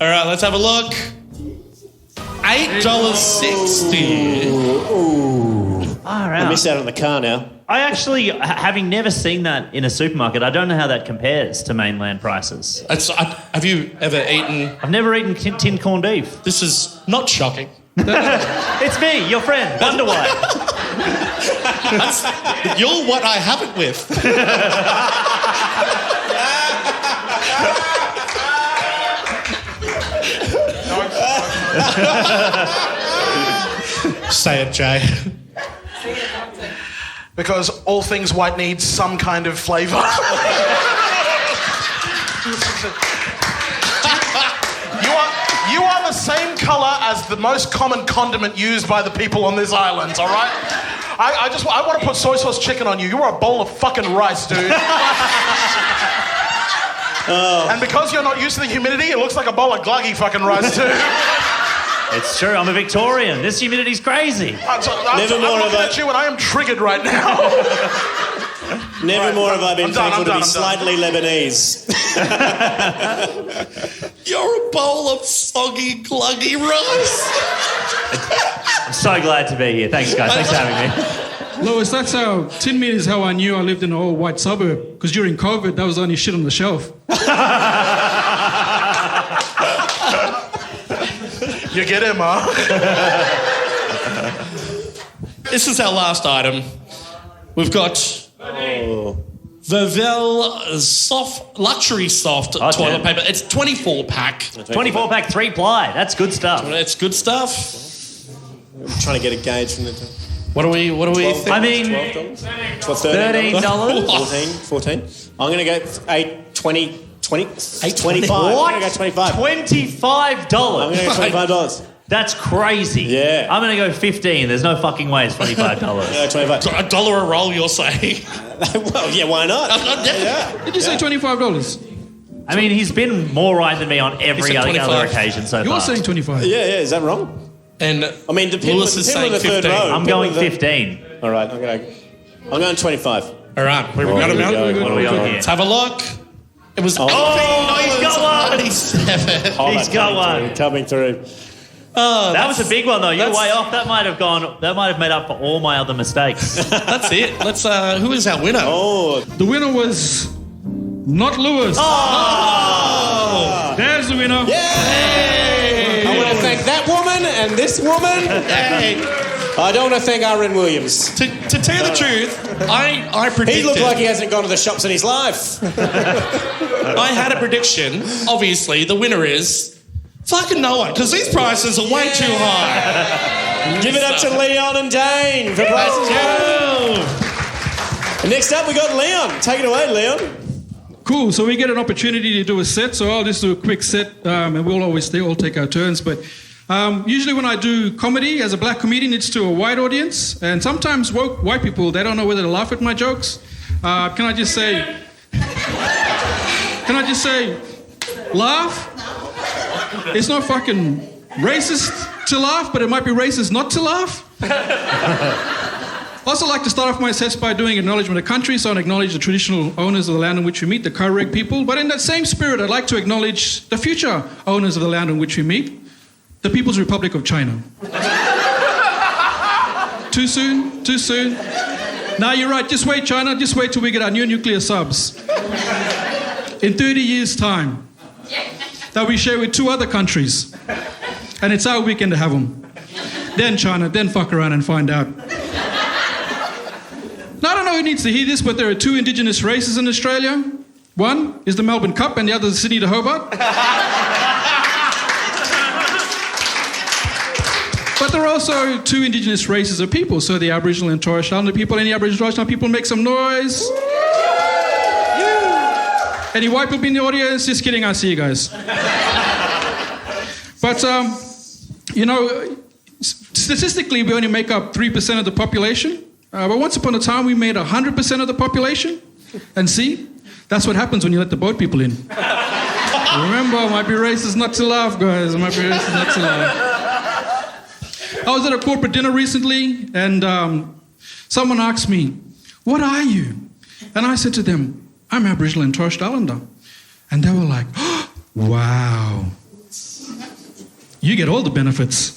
S7: All right, let's have a look. $8.60.
S3: All right.
S1: I missed out on the car now.
S3: I actually, having never seen that in a supermarket, I don't know how that compares to mainland prices.
S7: Have you ever eaten...
S3: I've never eaten tin corned beef.
S7: This is not shocking.
S3: It's me, your friend, Wonder White.
S7: You're what I have it with. Say it, Jay.
S4: Because all things white need some kind of flavour. You are the same colour as the most common condiment used by the people on this island, all right? I want to put soy sauce chicken on you. You are a bowl of fucking rice, dude. And because you're not used to the humidity, it looks like a bowl of gluggy fucking rice, too.
S3: It's true, I'm a Victorian. This humidity's crazy.
S4: I'm looking at you and I am triggered right now.
S1: Never more have I been thankful to be slightly Lebanese.
S7: You're a bowl of soggy, gluggy rice.
S3: I'm so glad to be here. Thanks, guys. Thanks for having me.
S6: Lois, that's how 10 meters how I knew I lived in an old white suburb. Because during COVID, that was the only shit on the shelf.
S4: You get him, huh?
S7: This is our last item. We've got Vervel luxury soft toilet paper. It's 24-pack.
S3: 24-pack, 3-ply. That's good stuff.
S7: It's good stuff.
S1: I'm trying to get a gauge from the...
S7: What do we think?
S3: I mean...
S1: $13. 14. I'm going to go 25.
S3: What?
S1: I'm going to go 25.
S3: $25.
S1: I'm going to go $25.
S3: That's crazy.
S1: Yeah.
S3: I'm going to go 15. There's no fucking way it's $25.
S1: Yeah, $25.
S7: $1 a roll, you're saying?
S1: Well, yeah, why not?
S6: Did you say $25?
S3: I mean, he's been more right than me on every other occasion so far.
S6: You're saying 25.
S1: Yeah, is that wrong?
S7: And
S1: I mean,
S7: Lewis is saying 15.
S3: I'm going 15.
S1: All right, I'm going 25.
S7: All right,
S3: What are we on here?
S7: Let's have a look. It was
S3: he's got one. He's got one.
S1: Coming through.
S3: Oh, that was a big one though. You're way off. That might have made up for all my other mistakes.
S7: That's it. Let's. Who is our winner?
S6: The winner was not Lewis. There's the winner.
S1: Yay! I want to thank that woman and this woman. I don't want to thank Aaron Williams.
S7: To tell you the truth, I predicted...
S1: He looked like he hasn't gone to the shops in his life.
S7: I had a prediction. Obviously, the winner is... fucking no one, because these prices are way too high.
S1: Give it up to Leon and Dane for prices. And next up, we got Leon. Take it away, Leon.
S6: Cool. So we get an opportunity to do a set. So I'll just do a quick set, and we'll all take our turns. But usually when I do comedy as a black comedian, it's to a white audience, and sometimes white people, they don't know whether to laugh at my jokes. Can I just say, laugh? It's not fucking racist to laugh, but it might be racist not to laugh. I also like to start off my sets by doing acknowledgement of country, so I acknowledge the traditional owners of the land on which we meet, the Khareg people. But in that same spirit, I'd like to acknowledge the future owners of the land on which we meet, the People's Republic of China. Too soon? Too soon? No, you're right. Just wait, China. Just wait till we get our new nuclear subs. In 30 years' time, that we share with 2 other countries. And it's our weekend to have them. Then China, then fuck around and find out. Now, I don't know who needs to hear this, but there are 2 indigenous races in Australia. One is the Melbourne Cup and the other is Sydney to Hobart. But there are also 2 indigenous races of people. So the Aboriginal and Torres Strait Islander people, and the Aboriginal and Torres Strait Islander people make some noise. Any white people in the audience? Just kidding, I see you guys. But, statistically, we only make up 3% of the population. But once upon a time, we made 100% of the population. And see, That's what happens when you let the boat people in. Remember, might be racist not to laugh, guys. Might be racist not to laugh. I was at a corporate dinner recently, and someone asked me, "What are you?" And I said to them, "I'm Aboriginal and Torres Strait Islander." And they were like, oh, "Wow. You get all the benefits."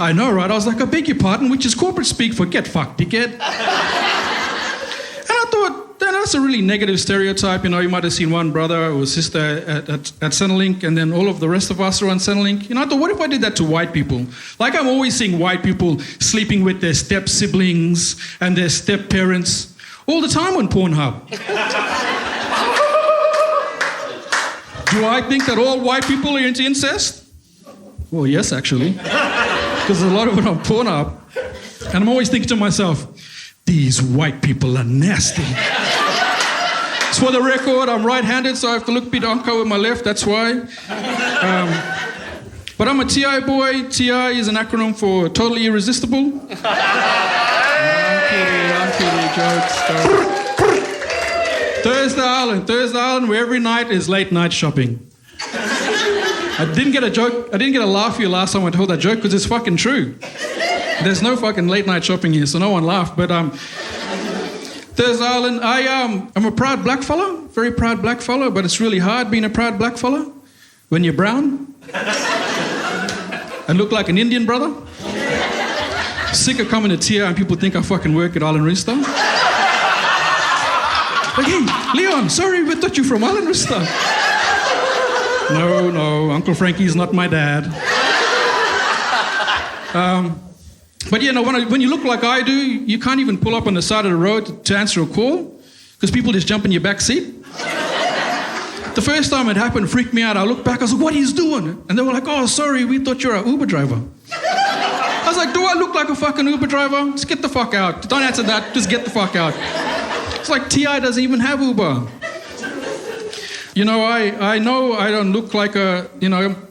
S6: I know, right? I was like, "I beg your pardon," which is corporate speak for "get fucked, dickhead." And I thought, that's a really negative stereotype. You know, you might have seen one brother or sister at Centrelink, and then all of the rest of us are on Centrelink. You know, I thought, what if I did that to white people? Like, I'm always seeing white people sleeping with their step-siblings and their step-parents all the time on Pornhub. Do I think that all white people are into incest? Well, yes, actually. Because there's a lot of it on Pornhub. And I'm always thinking to myself, these white people are nasty. So for the record, I'm right-handed, so I have to look bidonka with my left, that's why. But I'm a TI boy. TI is an acronym for Totally Irresistible. I'm kidding, jokes. Thursday Island, where every night is late night shopping. I didn't get a laugh here last time I told that joke because it's fucking true. There's no fucking late night shopping here, so no one laughed. But Thursday Island, I'm a proud black fella, very proud black fella, but it's really hard being a proud black fella when you're brown and look like an Indian brother. Sick of coming to TIA and people think I fucking work at Island Rooster. Like, "Hey, Leon, sorry, we thought you from Island Rooster." No, Uncle Frankie's not my dad. But you know, when you look like I do, you can't even pull up on the side of the road to answer a call because people just jump in your back seat. The first time it happened, freaked me out. I looked back, I was like, "What are you doing?" And they were like, "Oh, sorry, we thought you're an Uber driver." I was like, "Do I look like a fucking Uber driver? Just get the fuck out. Don't answer that, just get the fuck out." It's like TI doesn't even have Uber. You know, I know I don't look like a,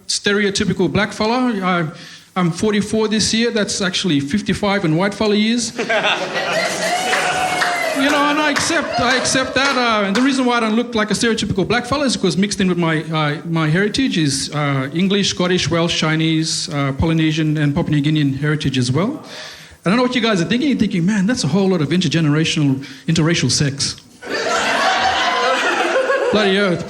S6: stereotypical black fella. I'm 44 this year. That's actually 55 in white fella years. And I accept that. And the reason why I don't look like a stereotypical black fella is because mixed in with my heritage is English, Scottish, Welsh, Chinese, Polynesian, and Papua New Guinean heritage as well. I don't know what you guys are thinking. You're thinking, man, that's a whole lot of interracial sex. Bloody oath.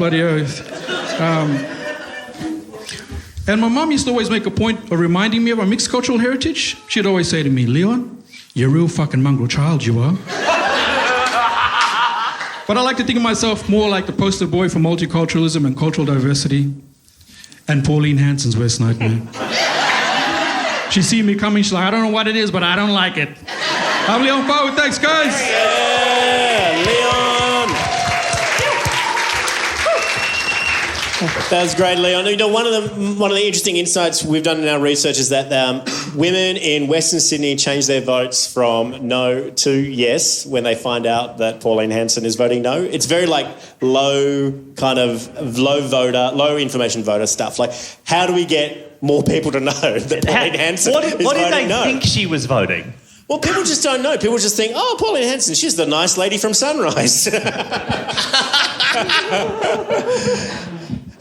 S6: And my mum used to always make a point of reminding me of our mixed cultural heritage. She'd always say to me, "Leon, you're a real fucking mongrel child, you are." But I like to think of myself more like the poster boy for multiculturalism and cultural diversity. And Pauline Hanson's worst nightmare. She see me coming, she's like, "I don't know what it is, but I don't like it." I'm Leon Power, thanks guys.
S1: Yeah, Leon. That was great, Leon. One of the interesting insights we've done in our research is that women in Western Sydney change their votes from no to yes when they find out that Pauline Hanson is voting no. It's very low information voter stuff. Like, how do we get more people to know that Pauline Hanson is voting no?
S3: What did they think she was voting?
S1: Well, people just don't know. People just think, "Oh, Pauline Hanson, she's the nice lady from Sunrise."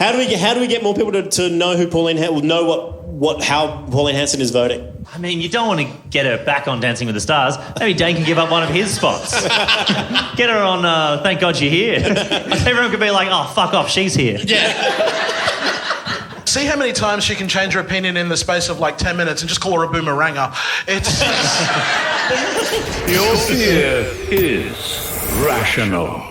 S1: How do we get more people to know who Pauline how Pauline Hanson is voting?
S3: I mean, you don't want to get her back on Dancing with the Stars. Maybe Dane can give up one of his spots. Get her on Thank God You're Here. Everyone could be like, "Oh, fuck off, she's here."
S4: Yeah. See how many times she can change her opinion in the space of 10 minutes and just call her a boomeranger. It's...
S2: Your fear is rational.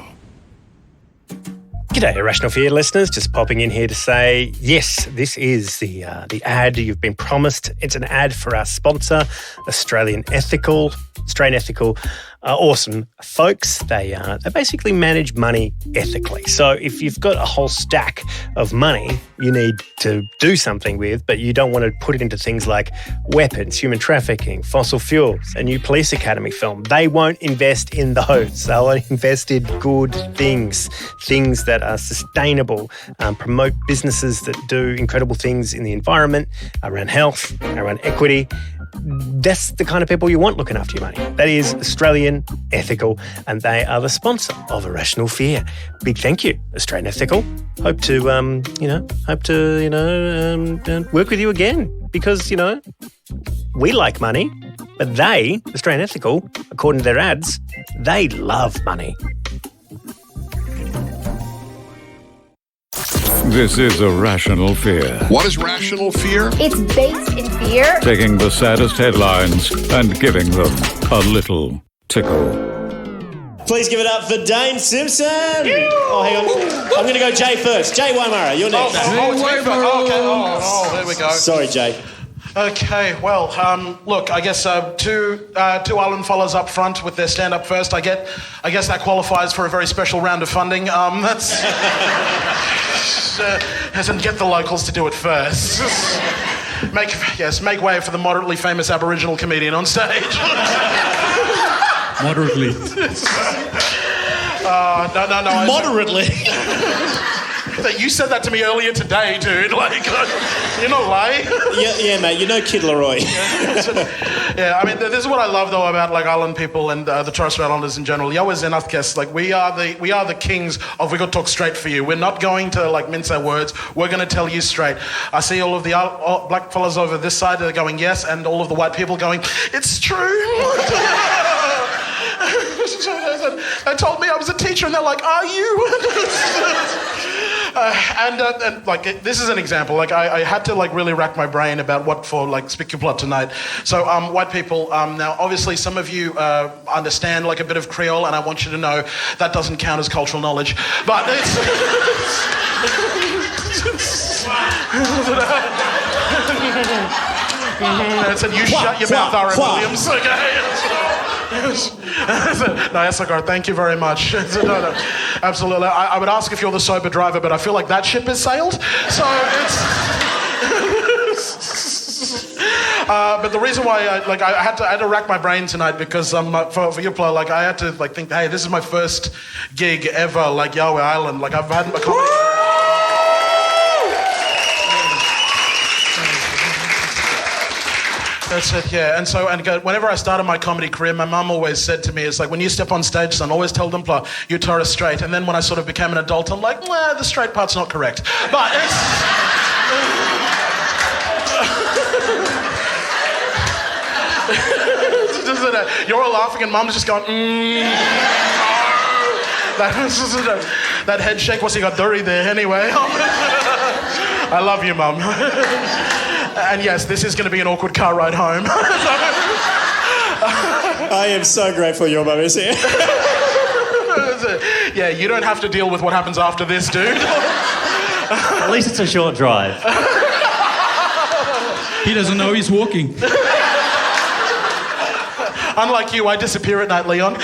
S12: G'day, Irrational Fear listeners. Just popping in here to say, yes, this is the ad you've been promised. It's an ad for our sponsor, Australian Ethical. Awesome folks. They basically manage money ethically. So if you've got a whole stack of money you need to do something with, but you don't want to put it into things like weapons, human trafficking, fossil fuels, a new police academy film, they won't invest in those. They'll invest in good things that are sustainable, promote businesses that do incredible things in the environment, around health, around equity, that's the kind of people you want looking after your money. That is Australian Ethical, and they are the sponsor of Irrational Fear. Big thank you, Australian Ethical. Hope to work with you again because, we like money, but they, Australian Ethical, according to their ads, they love money.
S2: This is Irrational Fear.
S13: What is rational fear?
S14: It's based in fear.
S2: Taking the saddest headlines and giving them a little tickle.
S1: Please give it up for Dane Simpson. Oh, hang on. I'm going to go Jay first. Jay Wymarra, you're next.
S4: It's me first. Okay, there we go.
S1: Sorry, Jay.
S4: Okay, well, look, I guess two island fellas up front with their stand-up first. I guess that qualifies for a very special round of funding. That's doesn't get the locals to do it first. Make way for the moderately famous Aboriginal comedian on stage.
S6: Moderately.
S4: No.
S7: Moderately.
S4: You said that to me earlier today, dude. Like, you're not lying.
S1: Yeah, mate. You know Kid Leroy.
S4: Yeah, I mean, this is what I love though about like island people and the Torres Strait Islanders in general. Yawas and Athkes, like we are the kings of we got to talk straight for you. We're not going to like mince our words. We're going to tell you straight. I see all of the black fellas over this side that are going yes, and all of the white people going, it's true. They told me I was a teacher, and they're like, are you? And this is an example. Like I had to like really rack my brain about what for like speak your plot tonight. So white people. Now obviously some of you understand like a bit of Creole, and I want you to know that doesn't count as cultural knowledge. But it's. It's a you shut your mouth, Aaron Williams. Okay. No, Essegar, thank you very much. No, absolutely. I would ask if you're the sober driver, but I feel like that ship has sailed. So it's... but the reason why I had to rack my brain tonight because for your play, like I had to like think, hey, this is my first gig ever, like Yahweh Island. Like I've had a comedy... That's it, yeah. And whenever I started my comedy career, my mum always said to me, it's like, when you step on stage, son, always tell them, you're Torres Strait. And then when I sort of became an adult, I'm like, the straight part's not correct. But it's... You're all laughing and mum's just going, That head shake, what's he got dirty there anyway? I love you, mum. And yes, this is going to be an awkward car ride home.
S1: I am so grateful your mum is here.
S4: Yeah, you don't have to deal with what happens after this, dude.
S3: At least it's a short drive.
S6: He doesn't know he's walking.
S4: Unlike you, I disappear at night, Leon.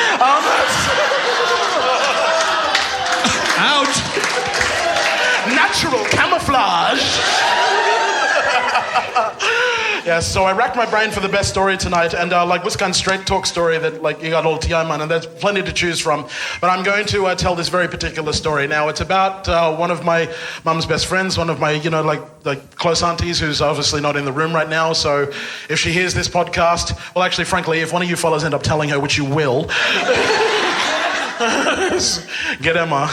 S6: Out!
S4: Natural camouflage. Yeah, so I racked my brain for the best story tonight, and what's kind of straight talk story that like you got all Tiaman, and there's plenty to choose from. But I'm going to tell this very particular story. Now it's about one of my mum's best friends, one of my close aunties who's obviously not in the room right now. So if she hears this podcast, well, actually, frankly, if one of you fellas end up telling her, which you will, get Emma.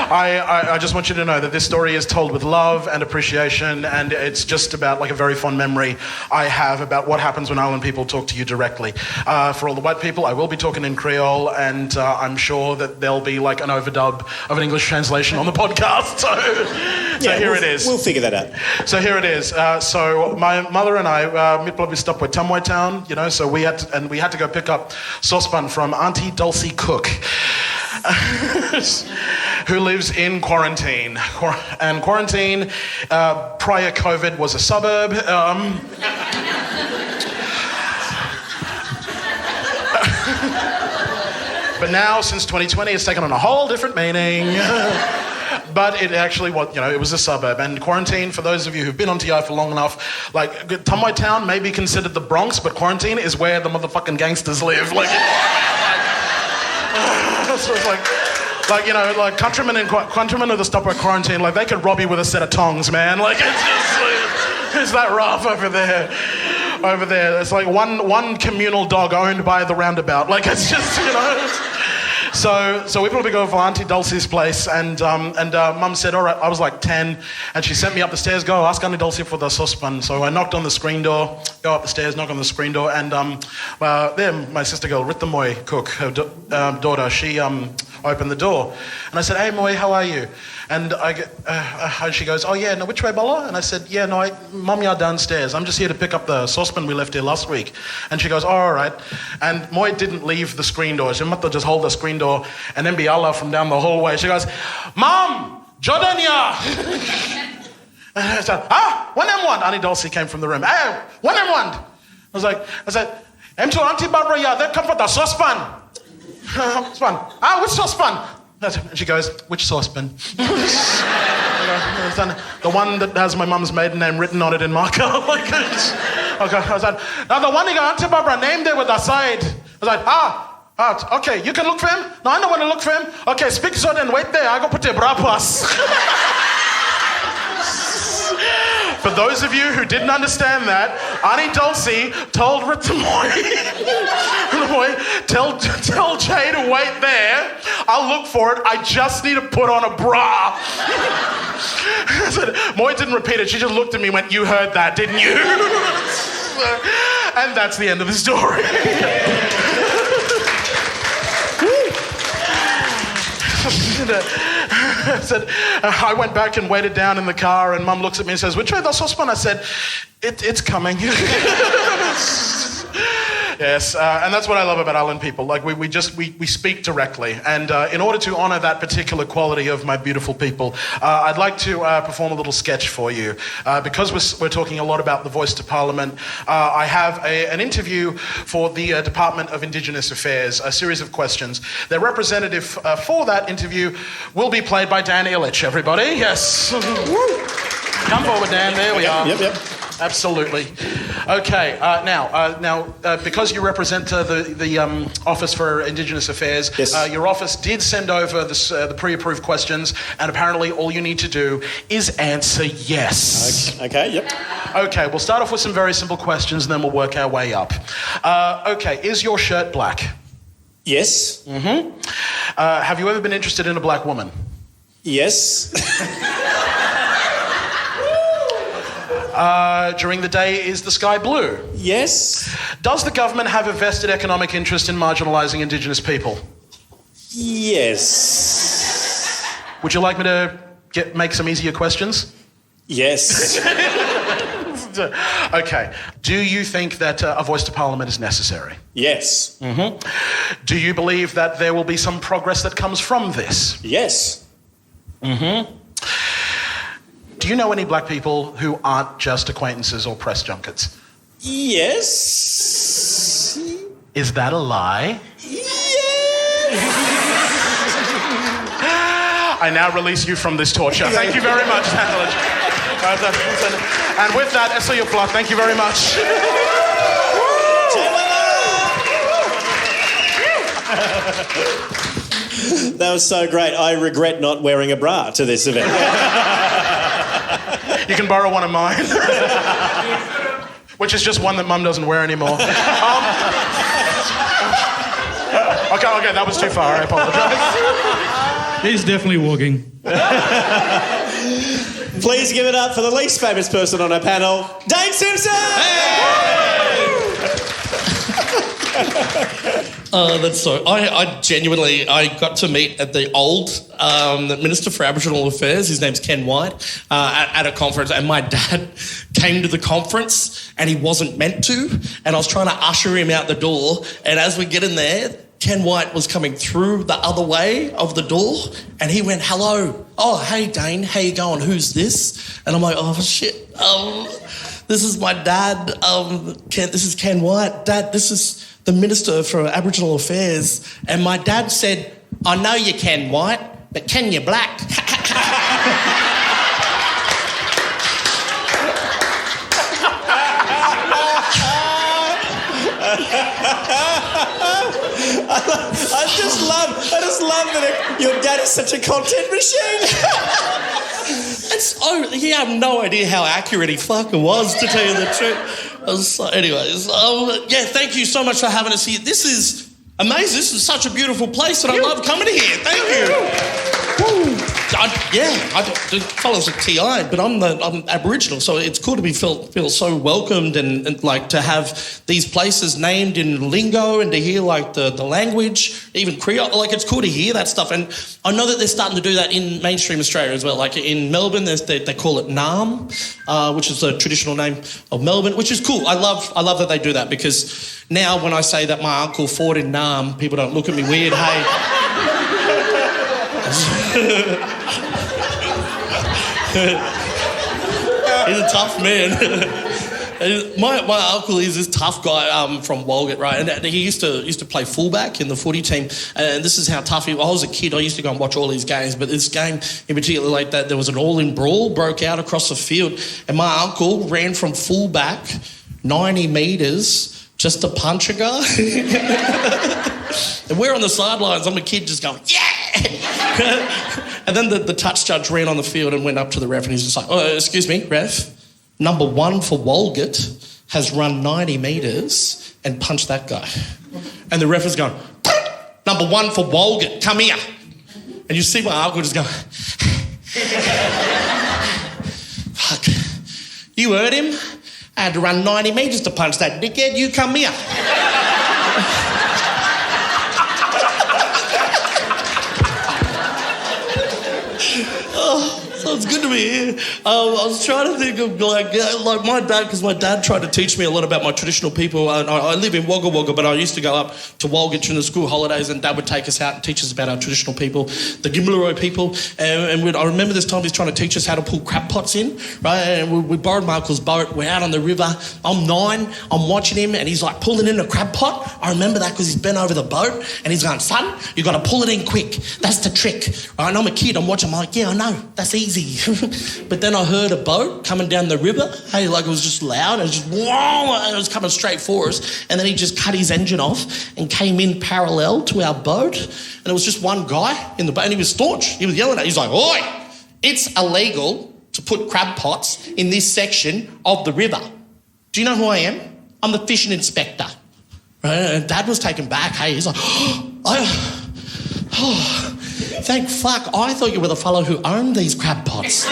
S4: I just want you to know that this story is told with love and appreciation, and it's just about like a very fond memory I have about what happens when island people talk to you directly. For all the white people, I will be talking in Creole, and I'm sure that there'll be like an overdub of an English translation on the podcast. So here it is.
S1: We'll figure that out.
S4: So here it is. So my mother and I, we probably stopped with Tamwai Town, so we had to go pick up saucepan from Auntie Dulcie Cook. Who lives in quarantine. And quarantine, prior COVID, was a suburb. But now, since 2020, it's taken on a whole different meaning. But it actually was, it was a suburb. And quarantine, for those of you who've been on TI for long enough, like, Tamwai Town may be considered the Bronx, but quarantine is where the motherfucking gangsters live. So it's like countrymen of the Stopway quarantine, like they could rob you with a set of tongs, man. Like it's that rough over there. over there. It's like one communal dog owned by the roundabout. Like, it's just, you know. So we probably go for Auntie Dulcie's place, and Mum said, all right, I was like 10, and she sent me up the stairs, go ask Auntie Dulcie for the saucepan. So I knocked on the screen door, go up the stairs, knock on the screen door, and there my sister girl, Rita Moy Cook, her daughter, she opened the door. And I said, hey Moy, how are you? And she goes, oh yeah, no, which way, Bella? And I said, yeah, no, Mum, you're downstairs. I'm just here to pick up the saucepan we left here last week. And she goes, oh, all right. And Moy didn't leave the screen door. She must just hold the screen door and then be Allah from down the hallway. She goes, Mom, Jordania. And I said, one and one. Auntie Dulcie came from the room. Hey, one and one. I said, to Auntie Barbara, yeah, they come for the saucepan. Saucepan. Which saucepan? And she goes, which saucepan? The one that has my mum's maiden name written on it in marker. Okay. I was like, now the one you got Auntie Barbara name there with the side. I was like, okay, you can look for him? No, I know when to look for him. Okay, speak so then, wait there, I go put the bra pass. For those of you who didn't understand that, Auntie Dulcie told Rita Moy, tell Jay to wait there. I'll look for it. I just need to put on a bra. Moy didn't repeat it. She just looked at me and went, you heard that, didn't you? And that's the end of the story. I went back and waited down in the car, and Mum looks at me and says, which way the saucepan? I said, it's coming. Yes, and that's what I love about island people. Like, we speak directly. And in order to honour that particular quality of my beautiful people, I'd like to perform a little sketch for you. Because we're talking a lot about the voice to Parliament, I have an interview for the Department of Indigenous Affairs, a series of questions. Their representative for that interview will be played by Dan Ilic, everybody. Yes. Come forward, Dan. There we are. Yep. Absolutely. Okay. Now, because you represent the Office for Indigenous Affairs, yes. Your office did send over the pre-approved questions, and apparently all you need to do is answer yes.
S1: Okay. Yep.
S4: Okay. We'll start off with some very simple questions, and then we'll work our way up. Okay. Is your shirt black?
S1: Yes.
S4: Mm-hmm. Have you ever been interested in a black woman?
S1: Yes.
S4: During the day, is the sky blue?
S1: Yes.
S4: Does the government have a vested economic interest in marginalising Indigenous people?
S1: Yes.
S4: Would you like me to make some easier questions?
S1: Yes.
S4: Okay. Do you think that a voice to Parliament is necessary?
S1: Yes.
S4: Mm-hmm. Do you believe that there will be some progress that comes from this?
S1: Yes.
S4: Mm-hmm. Do you know any black people who aren't just acquaintances or press junkets?
S1: Yes.
S4: Is that a lie?
S1: Yes.
S4: I now release you from this torture. Thank you very much, Hannah. And with that, Essa Yupla, thank you very much.
S1: That was so great. I regret not wearing a bra to this event.
S4: You can borrow one of mine. Which is just one that Mum doesn't wear anymore. Okay, that was too far. I apologise.
S6: He's definitely walking.
S1: Please give it up for the least famous person on our panel, Dane Simpson!
S7: That's so. I genuinely got to meet at the old Minister for Aboriginal Affairs. His name's Ken White at a conference, and my dad came to the conference and he wasn't meant to, and I was trying to usher him out the door. And as we get in there, Ken White was coming through the other way of the door, and he went, "Hello, oh hey Dane, how you going? Who's this?" And I'm like, "Oh shit, this is my dad. This is Ken White. Dad, this is the Minister for Aboriginal Affairs." And my dad said, "I know you Ken White, but Ken you black."
S1: I just love that your dad is such a content machine.
S7: He had no idea how accurate he fucking was, to tell you the truth. So anyways, yeah, thank you so much for having us here. This is amazing. This is such a beautiful place, and I love coming here. Thank you. Woo. The fellas are TI, but I'm Aboriginal, so it's cool to be feel so welcomed and like to have these places named in lingo and to hear like the language, even Creole. Like it's cool to hear that stuff, and I know that they're starting to do that in mainstream Australia as well. Like in Melbourne, they call it Naam, which is the traditional name of Melbourne, which is cool. I love that they do that because now when I say that my uncle fought in Naam, people don't look at me weird. Hey. He's a tough man. My uncle is this tough guy from Walgett, right? And he used to play fullback in the footy team. And this is how tough he was. I was a kid. I used to go and watch all these games. But this game in particular, like that, there was an all-in brawl broke out across the field. And my uncle ran from fullback 90 metres just to punch a guy. And we're on the sidelines. I'm a kid just going, yeah! And then the touch judge ran on the field and went up to the ref and he's just like, oh, excuse me, ref, number 1 for Walgett has run 90 metres and punched that guy. And the ref is going, number 1 for Walgett, come here. And you see my uncle just going, fuck, you heard him? I had to run 90 metres to punch that dickhead, you come here. So it's good to be here. I was trying to think of like my dad, because my dad tried to teach me a lot about my traditional people. I live in Wagga Wagga, but I used to go up to Walgett during the school holidays, and Dad would take us out and teach us about our traditional people, the Gimlaroi people. And I remember this time he's trying to teach us how to pull crab pots in, right? And we borrowed my uncle's boat. We're out on the river. I'm 9. I'm watching him, and he's like pulling in a crab pot. I remember that because he's bent over the boat, and he's going, son, you got to pull it in quick. That's the trick. Right? And I'm a kid. I'm watching. I'm like, yeah, I know. That's easy. But then I heard a boat coming down the river. Hey, like it was just loud. It was just, whoa, and it was coming straight for us. And then he just cut his engine off and came in parallel to our boat. And it was just one guy in the boat, and he was staunch. He was yelling at us. He's like, oi, it's illegal to put crab pots in this section of the river. Do you know who I am? I'm the fishing inspector. Right? And Dad was taken back. Hey, he's like, thank fuck, I thought you were the fellow who owned these crab pots.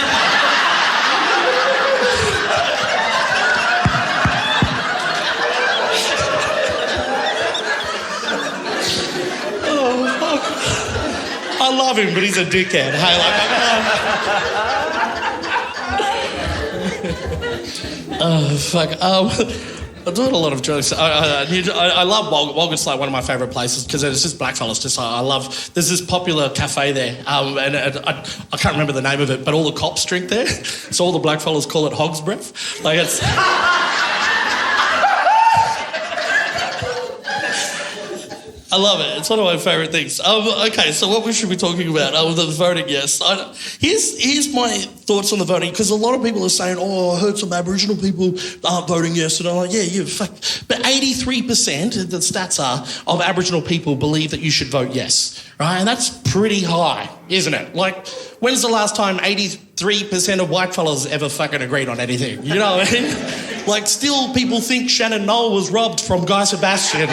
S7: Oh, fuck. I love him, but he's a dickhead. Hey, like, oh, fuck. I'm doing a lot of jokes. I love Walgett. Walgett's like one of my favourite places because it's just blackfellas. Just I love. There's this popular cafe there, and I can't remember the name of it, but all the cops drink there, so all the blackfellas call it Hog's Breath. Like it's. I love it. It's one of my favourite things. Okay, so what we should be talking about? The voting, yes. Here's my thoughts on the voting, because a lot of people are saying, I heard some Aboriginal people aren't voting yes. And I'm like, yeah, fuck. But 83%, the stats are, of Aboriginal people believe that you should vote yes, right? And that's pretty high, isn't it? Like, when's the last time 83% of white fellas ever fucking agreed on anything? You know what I mean? Like, still people think Shannon Noll was robbed from Guy Sebastian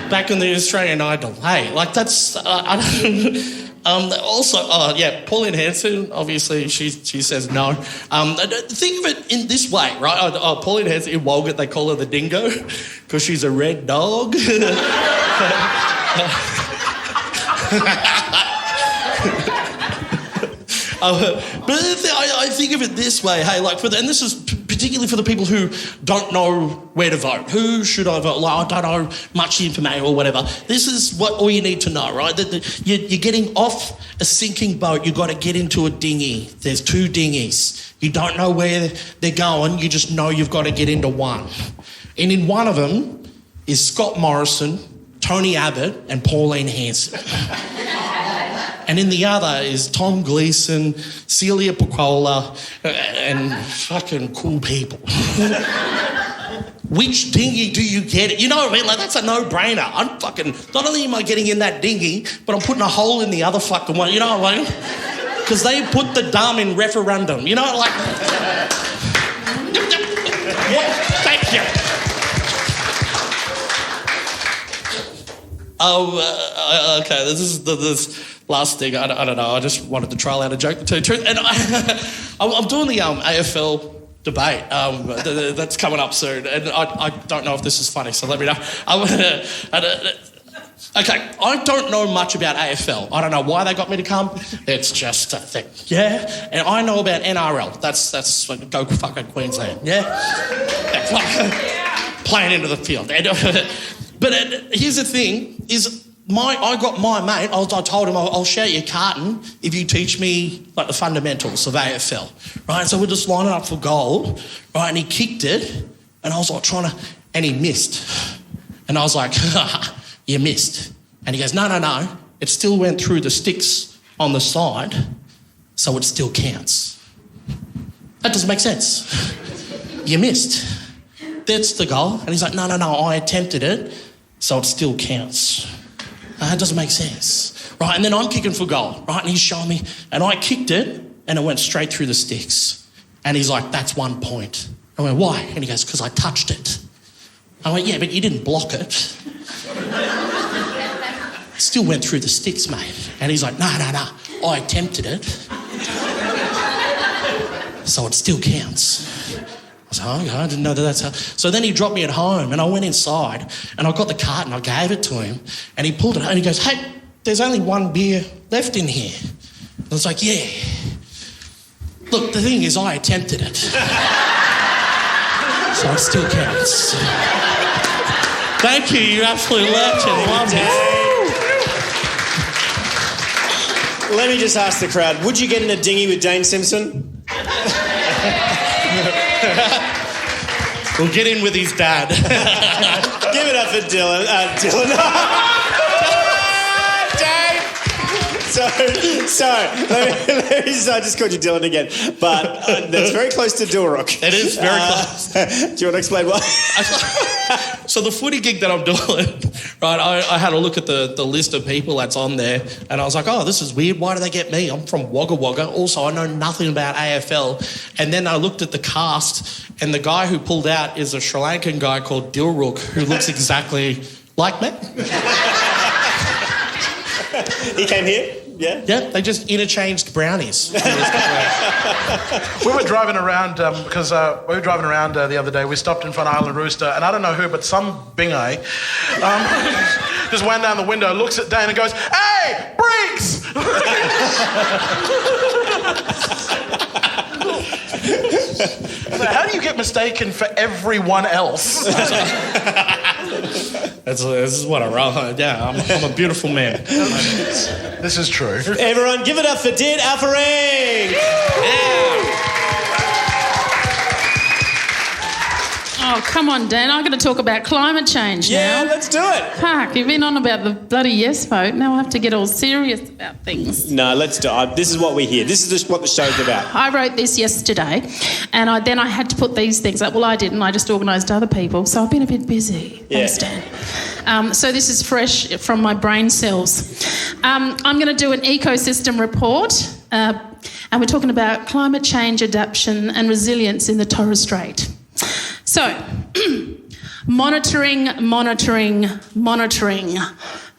S7: back in the Australian Idol. Hey, like that's... Pauline Hanson, obviously, she says no. Think of it in this way, right? Pauline Hanson, in Walgett, they call her the dingo because she's a red dog. But I think of it this way, hey, like and this is particularly for the people who don't know where to vote. Who should I vote? Like, I don't know much information or whatever. This is all you need to know, right? You're getting off a sinking boat. You've got to get into a dinghy. There's 2 dinghies. You don't know where they're going. You just know you've got to get into one. And in one of them is Scott Morrison, Tony Abbott, and Pauline Hanson. And in the other is Tom Gleeson, Celia Pacquola, and fucking cool people. Which dinghy do you get? You know what I mean? Like, that's a no-brainer. I'm fucking... Not only am I getting in that dinghy, but I'm putting a hole in the other fucking one. You know what I mean? Because they put the dumb in referendum. You know, like... Yeah, thank you. Okay, this is this last thing. I don't know. I just wanted to trial out a joke to tell you the truth. And I'm doing the AFL debate that's coming up soon, and I don't know if this is funny, so let me know. Okay, I don't know much about AFL. I don't know why they got me to come. It's just a thing, yeah? And I know about NRL. That's like, go fucking Queensland, yeah? That's like playing into the field. But here's the thing, is I got my mate, I told him I'll share your carton if you teach me like the fundamentals of AFL, right? So we're just lining up for goal, right? And he kicked it, and I was like and he missed. And I was like, you missed. And he goes, no, it still went through the sticks on the side, so it still counts. That doesn't make sense. You missed. That's the goal. And he's like, no, I attempted it, so it still counts. That doesn't make sense. Right, and then I'm kicking for goal, right? And he's showing me, and I kicked it, and it went straight through the sticks. And he's like, that's 1 point. I went, why? And he goes, because I touched it. I went, yeah, but you didn't block it. It still went through the sticks, mate. And he's like, no, I attempted it. So it still counts. I was like, okay, I didn't know that's how. So then he dropped me at home, and I went inside, and I got the carton, I gave it to him, and he pulled it out, and he goes, hey, there's only 1 beer left in here. I was like, yeah. Look, the thing is, I attempted it. So it still counts. Thank you, you absolutely legend. Love it.
S1: Let me just ask the crowd, would you get in a dinghy with Dane Simpson?
S7: We'll get in with his dad.
S1: Give it up for Dylan. Dylan. So let me I just called you Dylan again, but that's very close to Dilrook.
S7: It is very close.
S1: Do you want to explain why?
S7: So the footy gig that I'm doing, right, I had a look at the list of people that's on there, and I was like, oh, this is weird. Why do they get me? I'm from Wagga Wagga. Also, I know nothing about AFL. And then I looked at the cast, and the guy who pulled out is a Sri Lankan guy called Dilrook, who looks exactly like me.
S1: He came here? Yeah?
S7: Yeah, they just interchanged brownies.
S4: We were driving around, the other day. We stopped in front of Island Rooster, and I don't know who, but some bingay just went down the window, looks at Dane and goes, hey, Briggs! So how do you get mistaken for everyone else?
S7: This is what I roll. Yeah, I'm a beautiful man.
S4: This is true.
S1: Everyone, give it up for Diat Alferink! Yeah.
S5: Oh, come on, Dan. I'm going to talk about climate change now.
S1: Yeah, let's do it.
S5: Fuck, you've been on about the bloody yes vote. Now I have to get all serious about things.
S1: No, let's do it. This is what we hear. This is just what the show's about.
S5: I wrote this yesterday, and then I had to put these things up. Well, I didn't. I just organised other people, so I've been a bit busy.
S1: Yeah.
S5: Thanks, Dan. So this is fresh from my brain cells. I'm going to do an ecosystem report, and we're talking about climate change adaptation and resilience in the Torres Strait. So, monitoring a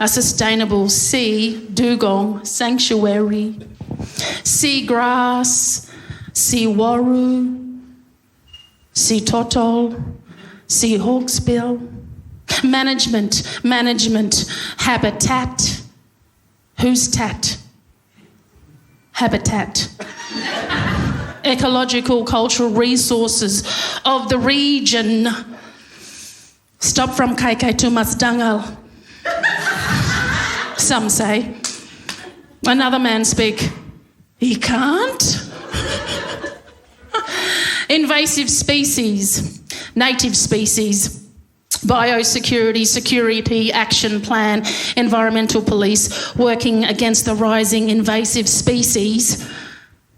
S5: sustainable sea dugong sanctuary, seagrass, sea waru, sea turtle, sea hawksbill, management, habitat. Who's tat? Habitat. Ecological, cultural resources of the region. Stop from KK to Masdangal. Some say. Another man speak. He can't. Invasive species, native species, biosecurity, security action plan, environmental police working against the rising invasive species.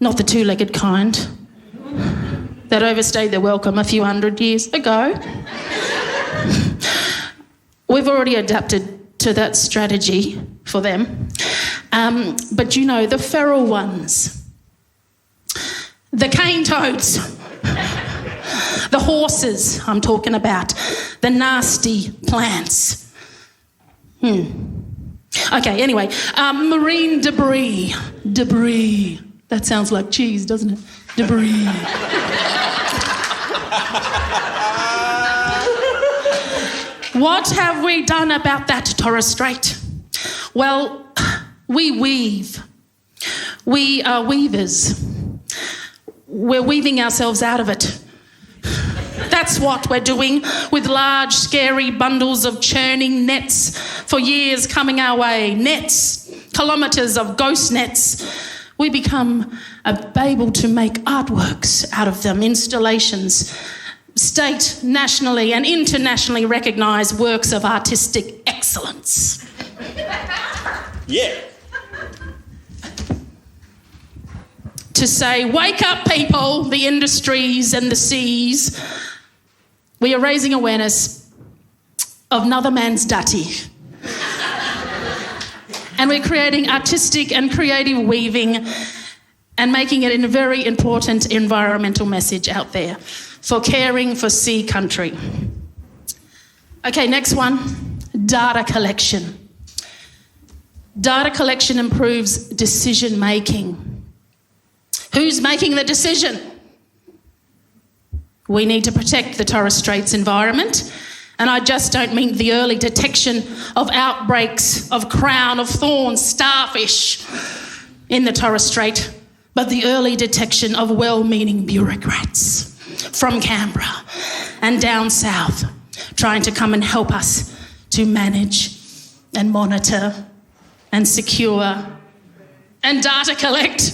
S5: Not the two-legged kind that overstayed their welcome a few hundred years ago. We've already adapted to that strategy for them. But you know, the feral ones, the cane toads, the horses I'm talking about, the nasty plants. Okay, anyway, marine debris. Debris. That sounds like cheese, doesn't it? Debris. What have we done about that, Torres Strait? Well, we weave. We are weavers. We're weaving ourselves out of it. That's what we're doing with large, scary bundles of churning nets for years coming our way. Nets, kilometres of ghost nets. We become able to make artworks out of them, installations, state, nationally and internationally recognised works of artistic excellence.
S1: Yeah.
S5: To say, wake up people, the industries and the seas. We are raising awareness of another man's dati. And we're creating artistic and creative weaving and making it a very important environmental message out there for caring for sea country. Okay, next one, data collection. Data collection improves decision making. Who's making the decision? We need to protect the Torres Straits environment, and I just don't mean the early detection of outbreaks of crown of thorns starfish in the Torres Strait, but the early detection of well-meaning bureaucrats from Canberra and down south trying to come and help us to manage and monitor and secure and data collect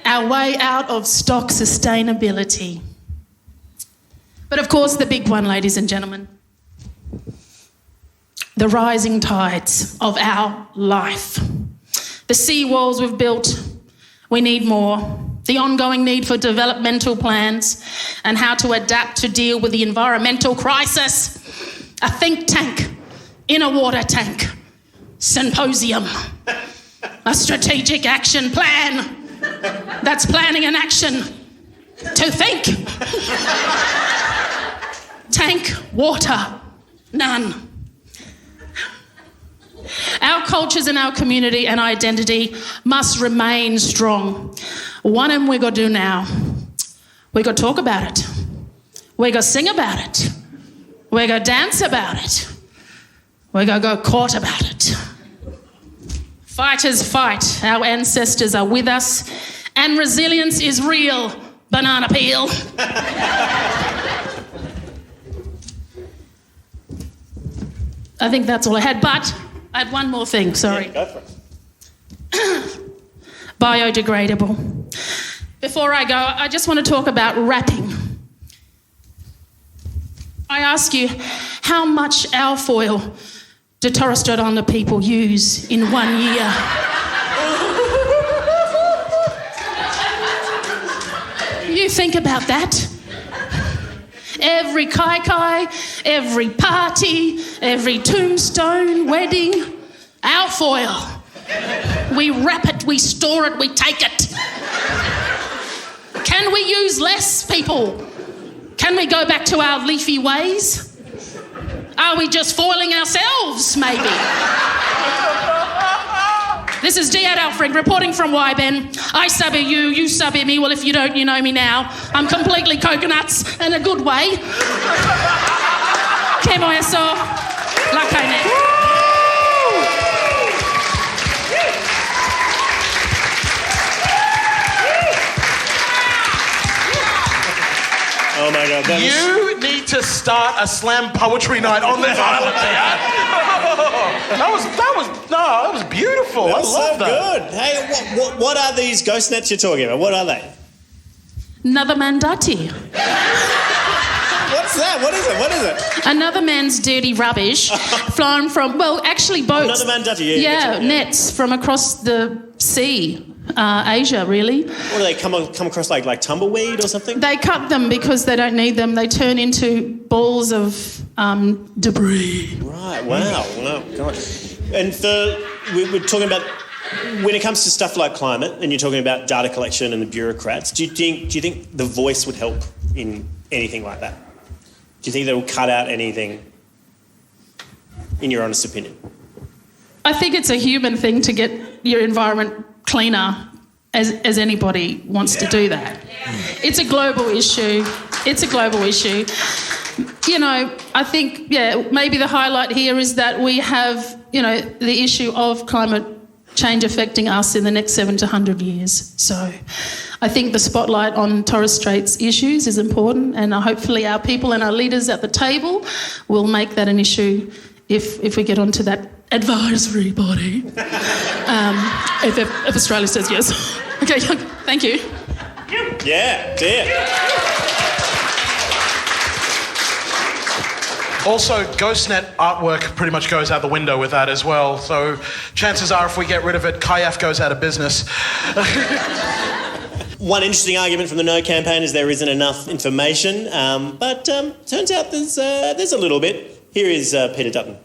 S5: our way out of stock sustainability. But of course, the big one, ladies and gentlemen, the rising tides of our life. The seawalls we've built, we need more. The ongoing need for developmental plans and how to adapt to deal with the environmental crisis. A think tank in a water tank. Symposium. A strategic action plan. That's planning and action. To think. Tank, water, none. Our cultures and our community and identity must remain strong. One thing we got to do now, we got to talk about it. We got to sing about it. We got to dance about it. We got to go court about it. Fighters fight. Our ancestors are with us. And resilience is real. Banana peel. I think that's all I had, but I had one more thing, sorry.
S1: Yeah, go for it.
S5: Biodegradable. Before I go, I just want to talk about wrapping. I ask you, how much alfoil do Torres Strait Islander people use in 1 year? You think about that. Every kai-kai, every party, every tombstone, wedding, alfoil. We wrap it, we store it, we take it. Can we use less, people? Can we go back to our leafy ways? Are we just foiling ourselves, maybe? This is Diat Alferink reporting from WAIBEN. I subby you, you subby me. Well, if you don't, you know me now. I'm completely coconuts in a good way. Kemoyaso, lakaine.
S1: Oh my God,
S4: You need to start a slam poetry night on this island, that was beautiful.
S1: That was
S4: I love
S1: so
S4: that.
S1: good. Hey, what are these ghost nets you're talking about? What are they?
S5: Another mandati.
S1: What's that? What is it? What is it?
S5: Another man's dirty rubbish flown from, well, actually boats.
S1: Another mandati, yeah.
S5: Nets from across the sea. Asia, really.
S1: What do they come across like tumbleweed or something?
S5: They cut them because they don't need them. They turn into balls of debris.
S1: Right. Wow. God. And we're talking about when it comes to stuff like climate, and you're talking about data collection and the bureaucrats. Do you think the voice would help in anything like that? Do you think they will cut out anything? In your honest opinion.
S5: I think it's a human thing to get your environment cleaner as anybody wants to do that. It's a global issue. It's a global issue. You know, I think, maybe the highlight here is that we have, the issue of climate change affecting us in the next 7 to 100 years. So I think the spotlight on Torres Strait's issues is important, and hopefully our people and our leaders at the table will make that an issue if we get onto that advisory body. If Australia says yes. Okay, thank you.
S1: Yeah, dear.
S4: Also, GhostNet artwork pretty much goes out the window with that as well. So chances are if we get rid of it, Kayak goes out of business.
S1: One interesting argument from the No campaign is there isn't enough information, but turns out there's a little bit. Here is Peter Dutton.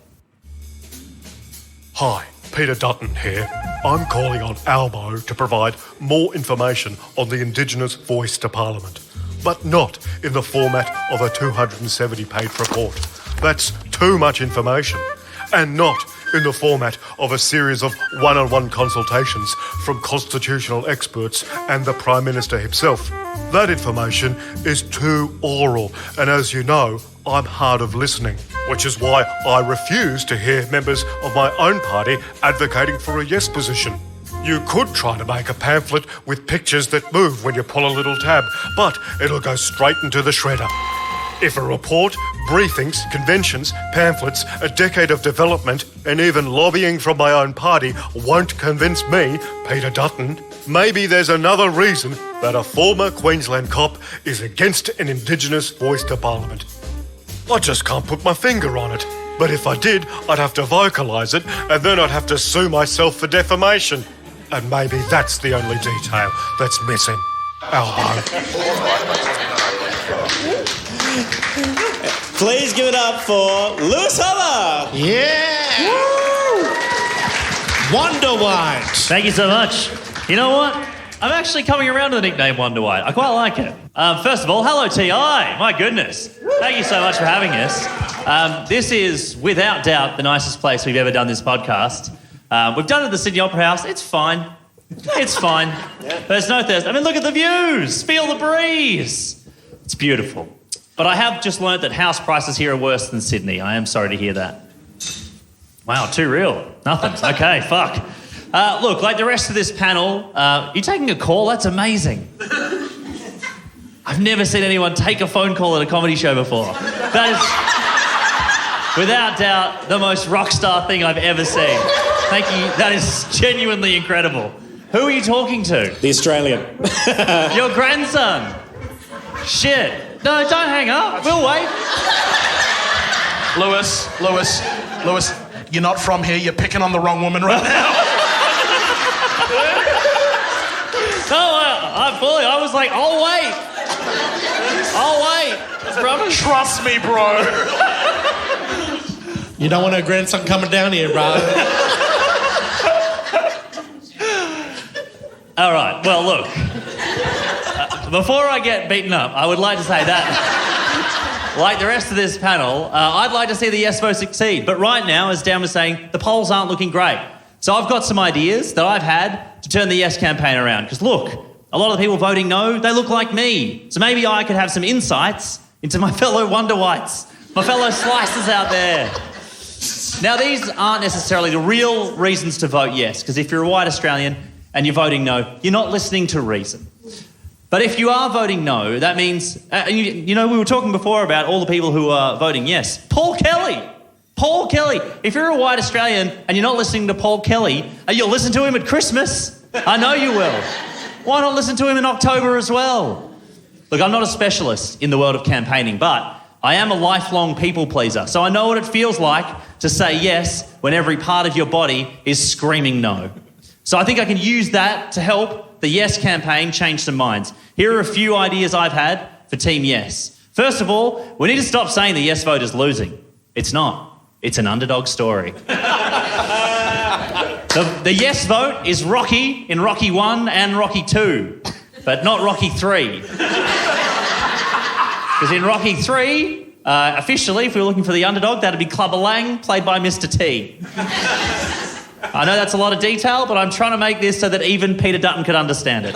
S13: Hi, Peter Dutton here. I'm calling on Albo to provide more information on the Indigenous voice to Parliament, but not in the format of a 270-page report. That's too much information, and not in the format of a series of one-on-one consultations from constitutional experts and the Prime Minister himself. That information is too oral, and as you know, I'm hard of listening, which is why I refuse to hear members of my own party advocating for a yes position. You could try to make a pamphlet with pictures that move when you pull a little tab, but it'll go straight into the shredder. If a report, briefings, conventions, pamphlets, a decade of development, and even lobbying from my own party won't convince me, Peter Dutton, maybe there's another reason that a former Queensland cop is against an Indigenous voice to Parliament. I just can't put my finger on it. But if I did, I'd have to vocalise it, and then I'd have to sue myself for defamation. And maybe that's the only detail that's missing. Albo.
S1: Please give it up for Lewis Hobba.
S15: Yeah! Woo! Wonder White.
S3: Thank you so much. You know what? I'm actually coming around to the nickname Wonder White. I quite like it. First of all, hello T.I. My goodness. Thank you so much for having us. This is, without doubt, the nicest place we've ever done this podcast. We've done it at the Sydney Opera House. It's fine. It's fine. But it's no thirst. I mean, look at the views. Feel the breeze. It's beautiful. But I have just learnt that house prices here are worse than Sydney. I am sorry to hear that. Wow, too real. Nothing. Okay, fuck. Look, like the rest of this panel, you taking a call? That's amazing. I've never seen anyone take a phone call at a comedy show before. That is, without doubt, the most rock star thing I've ever seen. Thank you. That is genuinely incredible. Who are you talking to?
S1: The Australian.
S3: Your grandson. Shit. No, don't hang up. We'll wait.
S4: Lewis, you're not from here. You're picking on the wrong woman right now.
S3: No, I was like, I'll wait.
S4: Trust me, bro.
S15: You don't want her grandson coming down here, bro.
S3: All right, well, look. Before I get beaten up, I would like to say that, like the rest of this panel, I'd like to see the yes vote succeed. But right now, as Dan was saying, the polls aren't looking great. So I've got some ideas that I've had to turn the yes campaign around. Because look, a lot of the people voting no, they look like me. So maybe I could have some insights into my fellow Wonder Whites, my fellow slicers out there. Now, these aren't necessarily the real reasons to vote yes, because if you're a white Australian and you're voting no, you're not listening to reason. But if you are voting no, that means... we were talking before about all the people who are voting yes. Paul Kelly! If you're a white Australian and you're not listening to Paul Kelly, you'll listen to him at Christmas. I know you will. Why not listen to him in October as well? Look, I'm not a specialist in the world of campaigning, but I am a lifelong people pleaser, so I know what it feels like to say yes when every part of your body is screaming no. So I think I can use that to help the yes campaign change some minds. Here are a few ideas I've had for Team Yes. First of all, we need to stop saying the yes vote is losing. It's not. It's an underdog story. The yes vote is Rocky in Rocky 1 and Rocky 2, but not Rocky 3. Because in Rocky 3, officially, if we were looking for the underdog, that'd be Clubber Lang, played by Mr. T. I know that's a lot of detail, but I'm trying to make this so that even Peter Dutton could understand it.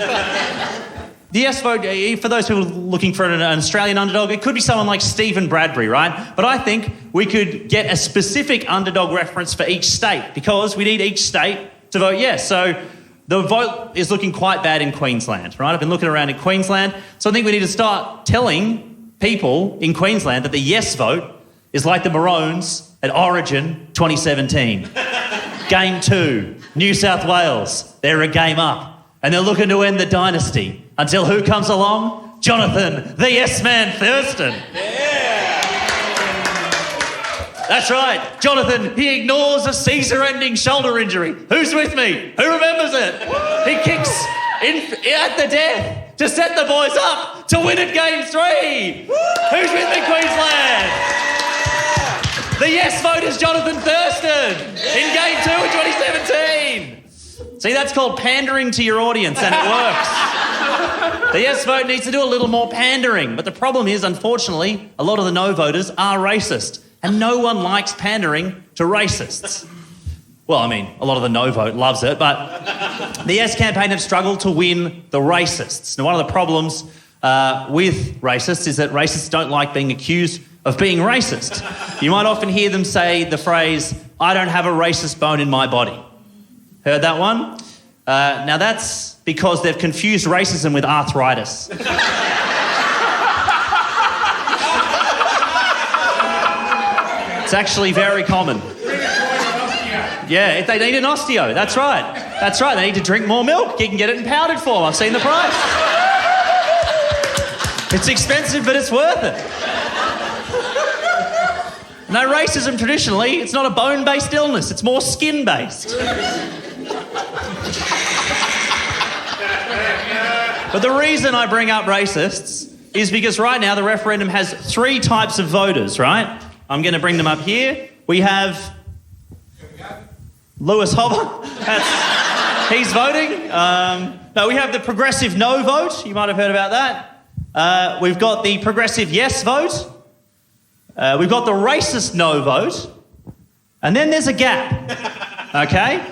S3: The yes vote, for those who are looking for an Australian underdog, it could be someone like Stephen Bradbury, right? But I think we could get a specific underdog reference for each state because we need each state to vote yes. So the vote is looking quite bad in Queensland, right? I've been looking around in Queensland. So I think we need to start telling people in Queensland that the yes vote is like the Maroons at Origin 2017. Game 2, New South Wales, they're a game up. And they're looking to end the dynasty until who comes along? Jonathan, the yes man Thurston. Yeah. That's right. Jonathan, he ignores a Caesar-ending shoulder injury. Who's with me? Who remembers it? He kicks at the death to set the boys up to win at game 3. Who's with me, Queensland? The yes vote is Jonathan Thurston in game 2 in 2017. See, that's called pandering to your audience, and it works. The yes vote needs to do a little more pandering, but the problem is, unfortunately, a lot of the no voters are racist, and no one likes pandering to racists. Well, I mean, a lot of the no vote loves it, but the yes campaign have struggled to win the racists. Now, one of the problems with racists is that racists don't like being accused of being racist. You might often hear them say the phrase, "I don't have a racist bone in my body." Heard that one? Now that's because they've confused racism with arthritis. It's actually very common. Yeah, if they need an osteo, that's right. That's right, they need to drink more milk. You can get it in powdered form. I've seen the price. It's expensive, but it's worth it. No, racism traditionally, it's not a bone-based illness, it's more skin-based. But the reason I bring up racists is because right now the referendum has 3 types of voters, right? I'm going to bring them up here. We have Lewis Hobba. He's voting. No, we have the progressive no vote. You might have heard about that. We've got the progressive yes vote. We've got the racist no vote. And then there's a gap. Okay?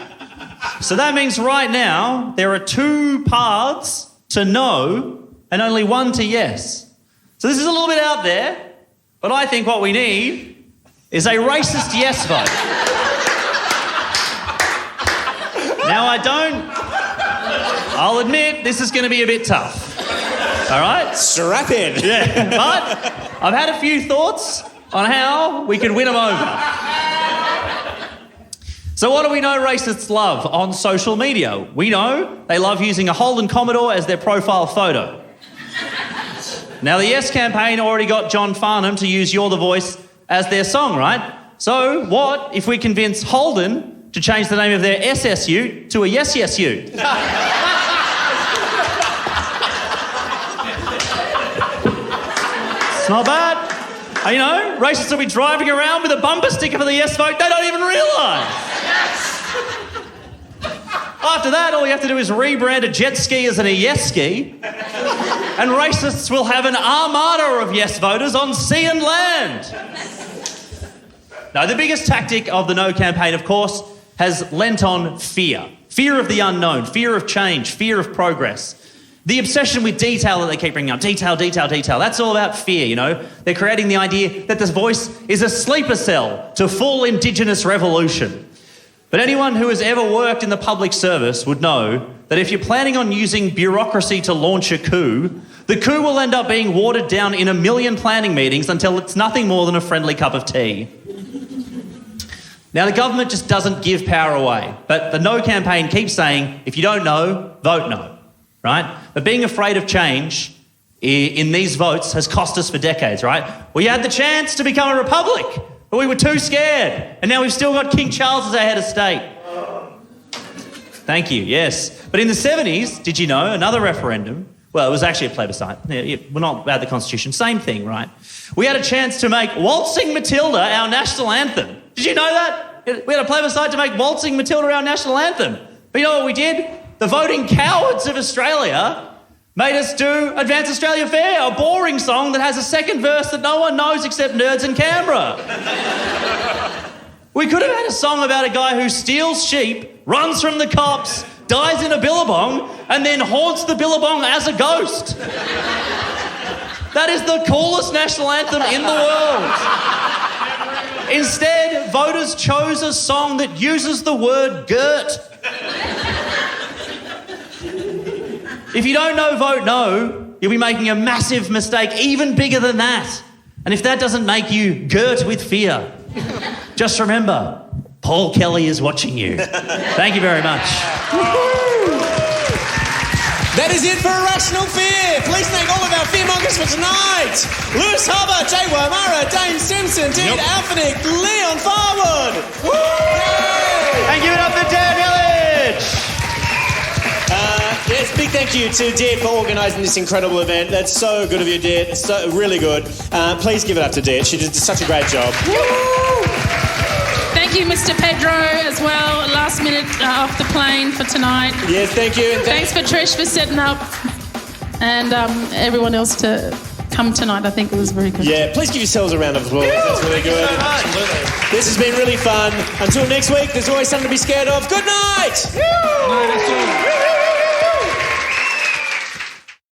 S3: So that means right now there are 2 paths to no and only 1 to yes. So this is a little bit out there, but I think what we need is a racist yes vote. Now I'll admit this is going to be a bit tough. All right?
S1: Strap in.
S3: Yeah, but I've had a few thoughts on how we could win them over. So what do we know racists love on social media? We know they love using a Holden Commodore as their profile photo. Now, the Yes campaign already got John Farnham to use You're the Voice as their song, right? So what if we convince Holden to change the name of their SSU to a Yes Yes U? It's not bad. You know, racists will be driving around with a bumper sticker for the yes vote they don't even realise. After that, all you have to do is rebrand a jet ski as a yes ski, and racists will have an armada of yes voters on sea and land. Now, the biggest tactic of the No campaign, of course, has lent on fear. Fear of the unknown, fear of change, fear of progress. The obsession with detail that they keep bringing up. Detail, detail, detail. That's all about fear, you know. They're creating the idea that this voice is a sleeper cell to full Indigenous revolution. But anyone who has ever worked in the public service would know that if you're planning on using bureaucracy to launch a coup, the coup will end up being watered down in 1 million planning meetings until it's nothing more than a friendly cup of tea. Now, the government just doesn't give power away. But the No campaign keeps saying, if you don't know, vote no. Right? But being afraid of change in these votes has cost us for decades, right? We had the chance to become a republic, but we were too scared. And now we've still got King Charles as our head of state. Thank you, yes. But in the 70s, did you know, another referendum, well, it was actually a plebiscite. We're not about the Constitution, same thing, right? We had a chance to make Waltzing Matilda our national anthem. Did you know that? We had a plebiscite to make Waltzing Matilda our national anthem. But you know what we did? The voting cowards of Australia made us do Advance Australia Fair, a boring song that has a second verse that no one knows except nerds in Canberra. We could have had a song about a guy who steals sheep, runs from the cops, dies in a billabong, and then haunts the billabong as a ghost. That is the coolest national anthem in the world. Instead, voters chose a song that uses the word girt. If you don't know, vote no, you'll be making a massive mistake, even bigger than that. And if that doesn't make you girt with fear, just remember, Paul Kelly is watching you. Thank you very much.
S1: That is it for Irrational Fear. Please thank all of our fearmongers for tonight. Lewis Hobba, Jay Wymarra, Dane Simpson, Diat, Alferink, Leon Farwood. Woo!
S3: And give it up for Dan Ilic.
S1: Yes, big thank you to Diat for organising this incredible event. That's so good of you, Diat. It's so, really good. Please give it up to Diat. She did such a great job.
S5: Thank you, Mr. Pedro, as well. Last minute off the plane for tonight.
S1: Yes, thank you.
S5: Thanks for Trish for setting up, and everyone else to come tonight. I think it was very good.
S1: Yeah, please give yourselves a round of applause. That's really good. This has been really fun. Until next week, there's always something to be scared of. Good night.
S6: No, that's all.